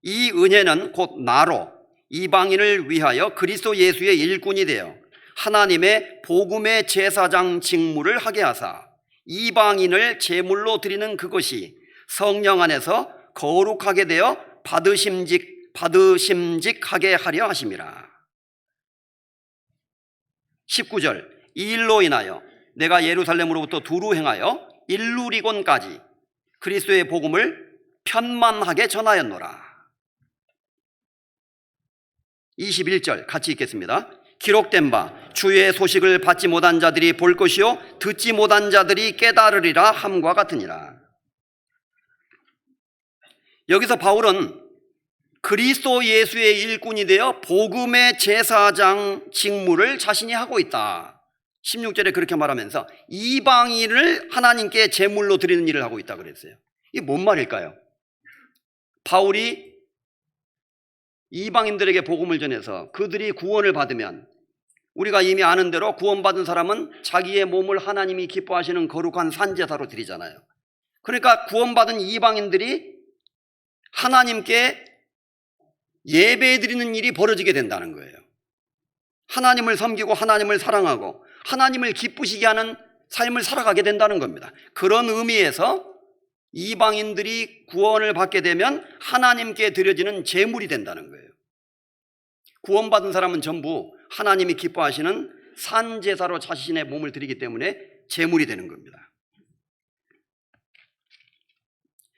이 은혜는 곧 나로 이방인을 위하여 그리스도 예수의 일꾼이 되어 하나님의 복음의 제사장 직무를 하게 하사 이방인을 제물로 드리는 그것이 성령 안에서 거룩하게 되어 받으심직하게 하려 하심이라. 19절 이 일로 인하여 내가 예루살렘으로부터 두루 행하여 일루리곤까지 그리스도의 복음을 편만하게 전하였노라. 21절 같이 읽겠습니다. 기록된 바 주의 소식을 받지 못한 자들이 볼 것이요 듣지 못한 자들이 깨달으리라 함과 같으니라. 여기서 바울은 그리스도 예수의 일꾼이 되어 복음의 제사장 직무를 자신이 하고 있다. 16절에 그렇게 말하면서 이방인을 하나님께 제물로 드리는 일을 하고 있다 그랬어요. 이게 뭔 말일까요? 바울이 이방인들에게 복음을 전해서 그들이 구원을 받으면 우리가 이미 아는 대로 구원받은 사람은 자기의 몸을 하나님이 기뻐하시는 거룩한 산제사로 드리잖아요. 그러니까 구원받은 이방인들이 하나님께 예배드리는 일이 벌어지게 된다는 거예요. 하나님을 섬기고 하나님을 사랑하고 하나님을 기쁘시게 하는 삶을 살아가게 된다는 겁니다. 그런 의미에서 이방인들이 구원을 받게 되면 하나님께 드려지는 제물이 된다는 거예요. 구원받은 사람은 전부 하나님이 기뻐하시는 산제사로 자신의 몸을 드리기 때문에 제물이 되는 겁니다.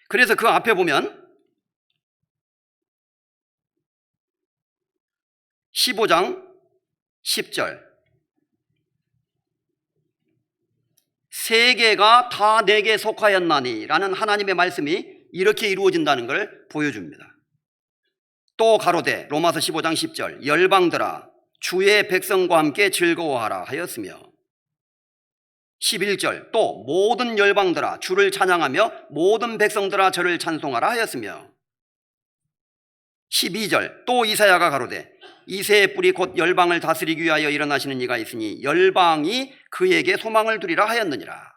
그래서 그 앞에 보면 15장 10절 세계가 다 내게 속하였나니 라는 하나님의 말씀이 이렇게 이루어진다는 걸 보여줍니다. 또 가로되 로마서 15장 10절 열방들아 주의 백성과 함께 즐거워하라 하였으며 11절 또 모든 열방들아 주를 찬양하며 모든 백성들아 저를 찬송하라 하였으며 12절 또 이사야가 가로되 이새의 뿔이 곧 열방을 다스리기 위하여 일어나시는 이가 있으니 열방이 그에게 소망을 두리라 하였느니라.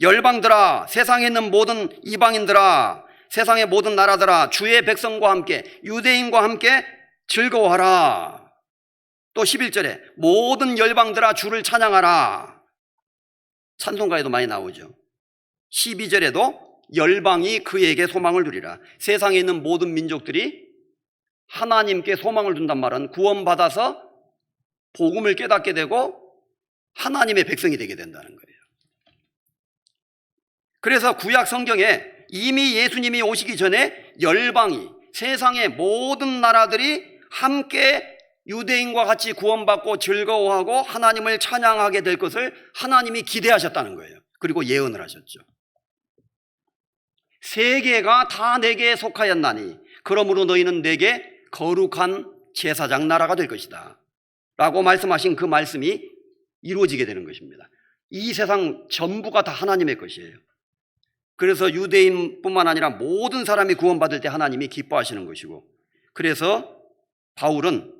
열방들아 세상에 있는 모든 이방인들아 세상의 모든 나라들아 주의 백성과 함께 유대인과 함께 즐거워하라. 또 11절에 모든 열방들아 주를 찬양하라. 찬송가에도 많이 나오죠. 12절에도 열방이 그에게 소망을 두리라. 세상에 있는 모든 민족들이 하나님께 소망을 둔단 말은 구원받아서 복음을 깨닫게 되고 하나님의 백성이 되게 된다는 거예요. 그래서 구약 성경에 이미 예수님이 오시기 전에 열방이 세상의 모든 나라들이 함께 유대인과 같이 구원받고 즐거워하고 하나님을 찬양하게 될 것을 하나님이 기대하셨다는 거예요. 그리고 예언을 하셨죠. 세계가 다 내게 속하였나니 그러므로 너희는 내게 거룩한 제사장 나라가 될 것이다 라고 말씀하신 그 말씀이 이루어지게 되는 것입니다. 이 세상 전부가 다 하나님의 것이에요. 그래서 유대인뿐만 아니라 모든 사람이 구원받을 때 하나님이 기뻐하시는 것이고, 그래서 바울은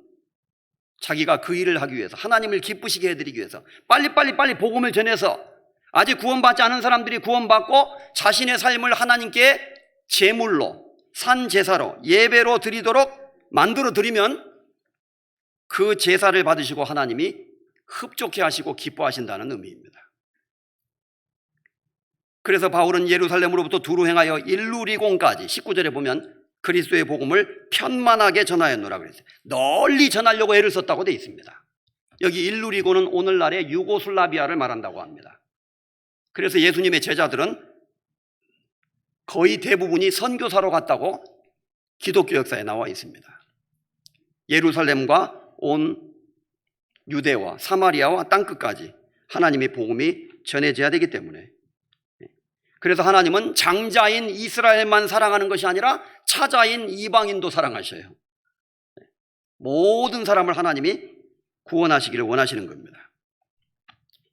자기가 그 일을 하기 위해서 하나님을 기쁘시게 해드리기 위해서 빨리 복음을 전해서 아직 구원받지 않은 사람들이 구원받고 자신의 삶을 하나님께 제물로 산제사로 예배로 드리도록 만들어 드리면 그 제사를 받으시고 하나님이 흡족해 하시고 기뻐하신다는 의미입니다. 그래서 바울은 예루살렘으로부터 두루 행하여 일루리곤까지 19절에 보면 그리스도의 복음을 편만하게 전하였노라 그랬어요. 널리 전하려고 애를 썼다고 되어 있습니다. 여기 일루리곤은 오늘날의 유고슬라비아를 말한다고 합니다. 그래서 예수님의 제자들은 거의 대부분이 선교사로 갔다고 기독교 역사에 나와 있습니다. 예루살렘과 온 유대와 사마리아와 땅끝까지 하나님의 복음이 전해져야 되기 때문에, 그래서 하나님은 장자인 이스라엘만 사랑하는 것이 아니라 차자인 이방인도 사랑하셔요. 모든 사람을 하나님이 구원하시기를 원하시는 겁니다.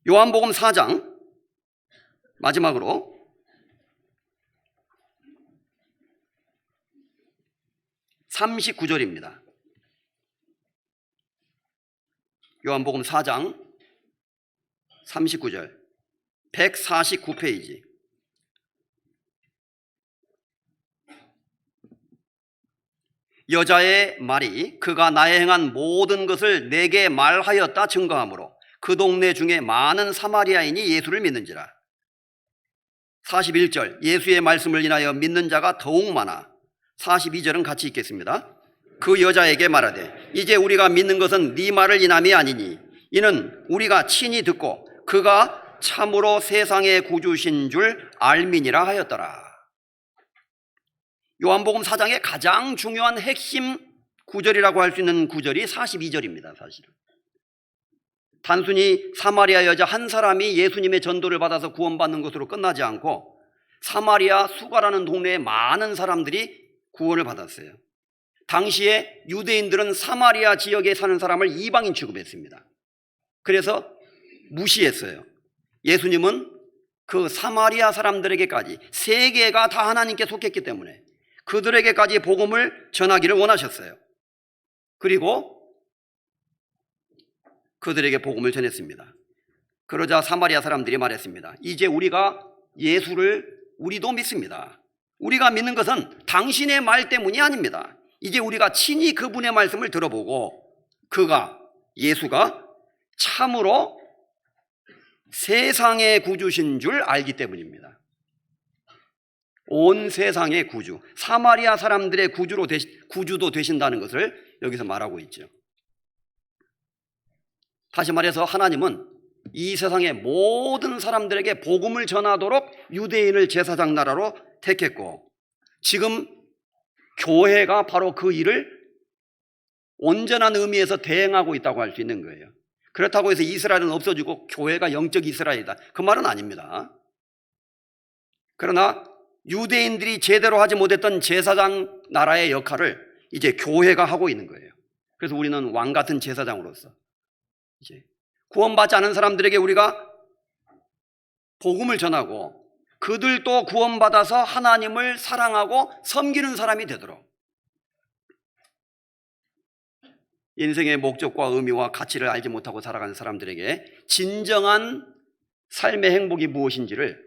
요한복음 4장 마지막으로 39절입니다. 요한복음 4장 39절 149페이지. 여자의 말이 그가 나에 행한 모든 것을 내게 말하였다 증거하므로 그 동네 중에 많은 사마리아인이 예수를 믿는지라. 41절 예수의 말씀을 인하여 믿는 자가 더욱 많아. 42절은 같이 읽겠습니다. 그 여자에게 말하되 이제 우리가 믿는 것은 네 말을 인함이 아니니 이는 우리가 친히 듣고 그가 참으로 세상의 구주신 줄 알미니라 하였더라. 요한복음 4장의 가장 중요한 핵심 구절이라고 할 수 있는 구절이 42절입니다. 사실은 단순히 사마리아 여자 한 사람이 예수님의 전도를 받아서 구원받는 것으로 끝나지 않고 사마리아 수가라는 동네에 많은 사람들이 구원을 받았어요. 당시에 유대인들은 사마리아 지역에 사는 사람을 이방인 취급했습니다. 그래서 무시했어요. 예수님은 그 사마리아 사람들에게까지, 세계가 다 하나님께 속했기 때문에 그들에게까지 복음을 전하기를 원하셨어요. 그리고 그들에게 복음을 전했습니다. 그러자 사마리아 사람들이 말했습니다. 이제 우리가 예수를 우리도 믿습니다. 우리가 믿는 것은 당신의 말 때문이 아닙니다. 이제 우리가 친히 그분의 말씀을 들어보고 예수가 참으로 세상의 구주신 줄 알기 때문입니다. 온 세상의 구주, 사마리아 사람들의 구주도 되신다는 것을 여기서 말하고 있죠. 다시 말해서 하나님은 이 세상의 모든 사람들에게 복음을 전하도록 유대인을 제사장 나라로 택했고, 지금 교회가 바로 그 일을 온전한 의미에서 대행하고 있다고 할 수 있는 거예요. 그렇다고 해서 이스라엘은 없어지고 교회가 영적 이스라엘이다, 그 말은 아닙니다. 그러나 유대인들이 제대로 하지 못했던 제사장 나라의 역할을 이제 교회가 하고 있는 거예요. 그래서 우리는 왕 같은 제사장으로서 이제 구원받지 않은 사람들에게 우리가 복음을 전하고 그들도 구원받아서 하나님을 사랑하고 섬기는 사람이 되도록, 인생의 목적과 의미와 가치를 알지 못하고 살아가는 사람들에게 진정한 삶의 행복이 무엇인지를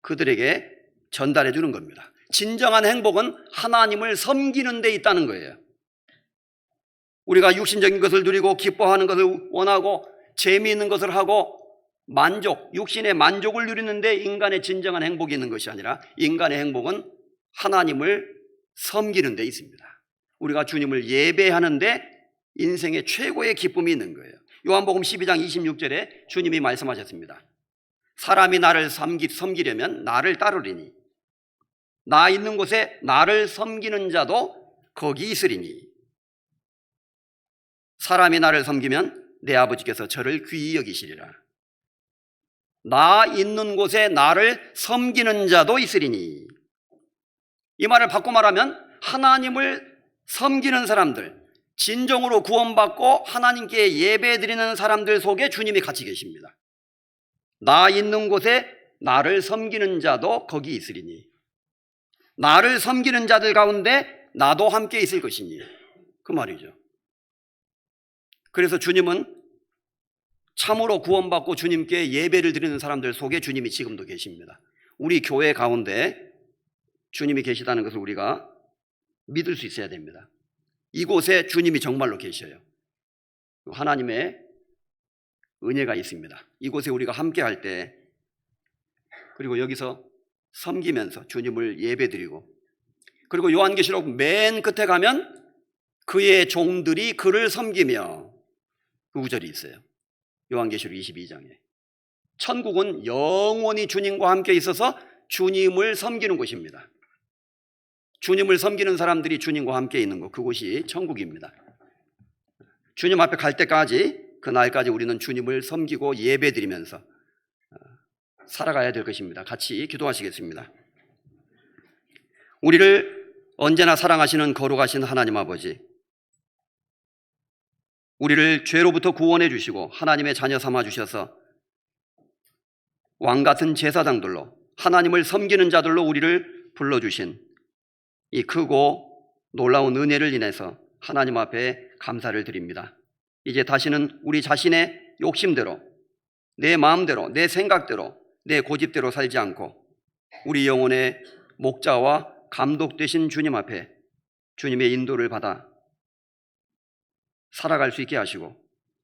그들에게 전달해 주는 겁니다. 진정한 행복은 하나님을 섬기는 데 있다는 거예요. 우리가 육신적인 것을 누리고 기뻐하는 것을 원하고 재미있는 것을 하고 육신의 만족을 누리는데 인간의 진정한 행복이 있는 것이 아니라 인간의 행복은 하나님을 섬기는 데 있습니다. 우리가 주님을 예배하는데 인생의 최고의 기쁨이 있는 거예요. 요한복음 12장 26절에 주님이 말씀하셨습니다. 사람이 나를 섬기려면 나를 따르리니 나 있는 곳에 나를 섬기는 자도 거기 있으리니 사람이 나를 섬기면 내 아버지께서 저를 귀히 여기시리라. 나 있는 곳에 나를 섬기는 자도 있으리니, 이 말을 바꿔 말하면 하나님을 섬기는 사람들, 진정으로 구원받고 하나님께 예배드리는 사람들 속에 주님이 같이 계십니다. 나 있는 곳에 나를 섬기는 자도 거기 있으리니, 나를 섬기는 자들 가운데 나도 함께 있을 것이니, 그 말이죠. 그래서 주님은 참으로 구원받고 주님께 예배를 드리는 사람들 속에 주님이 지금도 계십니다. 우리 교회 가운데 주님이 계시다는 것을 우리가 믿을 수 있어야 됩니다. 이곳에 주님이 정말로 계셔요. 하나님의 은혜가 있습니다. 이곳에 우리가 함께 할 때, 그리고 여기서 섬기면서 주님을 예배드리고, 그리고 요한계시록 맨 끝에 가면 그의 종들이 그를 섬기며, 그 구절이 있어요. 요한계시록 22장에 천국은 영원히 주님과 함께 있어서 주님을 섬기는 곳입니다. 주님을 섬기는 사람들이 주님과 함께 있는 곳, 그곳이 천국입니다. 주님 앞에 갈 때까지, 그날까지 우리는 주님을 섬기고 예배드리면서 살아가야 될 것입니다. 같이 기도하시겠습니다. 우리를 언제나 사랑하시는 거룩하신 하나님 아버지, 우리를 죄로부터 구원해 주시고 하나님의 자녀 삼아 주셔서 왕같은 제사장들로, 하나님을 섬기는 자들로 우리를 불러주신 이 크고 놀라운 은혜를 인해서 하나님 앞에 감사를 드립니다. 이제 다시는 우리 자신의 욕심대로, 내 마음대로, 내 생각대로, 내 고집대로 살지 않고 우리 영혼의 목자와 감독 되신 주님 앞에 주님의 인도를 받아 살아갈 수 있게 하시고,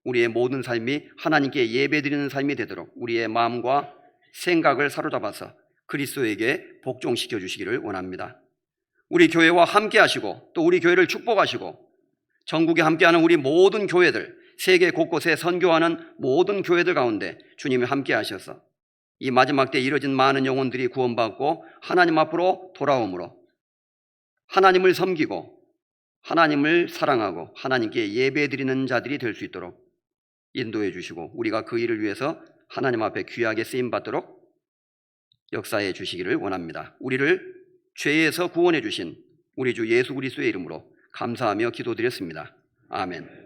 우리의 모든 삶이 하나님께 예배드리는 삶이 되도록 우리의 마음과 생각을 사로잡아서 그리스도에게 복종시켜 주시기를 원합니다. 우리 교회와 함께 하시고, 또 우리 교회를 축복하시고, 전국에 함께하는 우리 모든 교회들, 세계 곳곳에 선교하는 모든 교회들 가운데 주님이 함께 하셔서 이 마지막 때 이뤄진 많은 영혼들이 구원받고 하나님 앞으로 돌아오므로 하나님을 섬기고 하나님을 사랑하고 하나님께 예배드리는 자들이 될 수 있도록 인도해 주시고, 우리가 그 일을 위해서 하나님 앞에 귀하게 쓰임받도록 역사해 주시기를 원합니다. 우리를 죄에서 구원해 주신 우리 주 예수 그리스도의 이름으로 감사하며 기도드렸습니다. 아멘.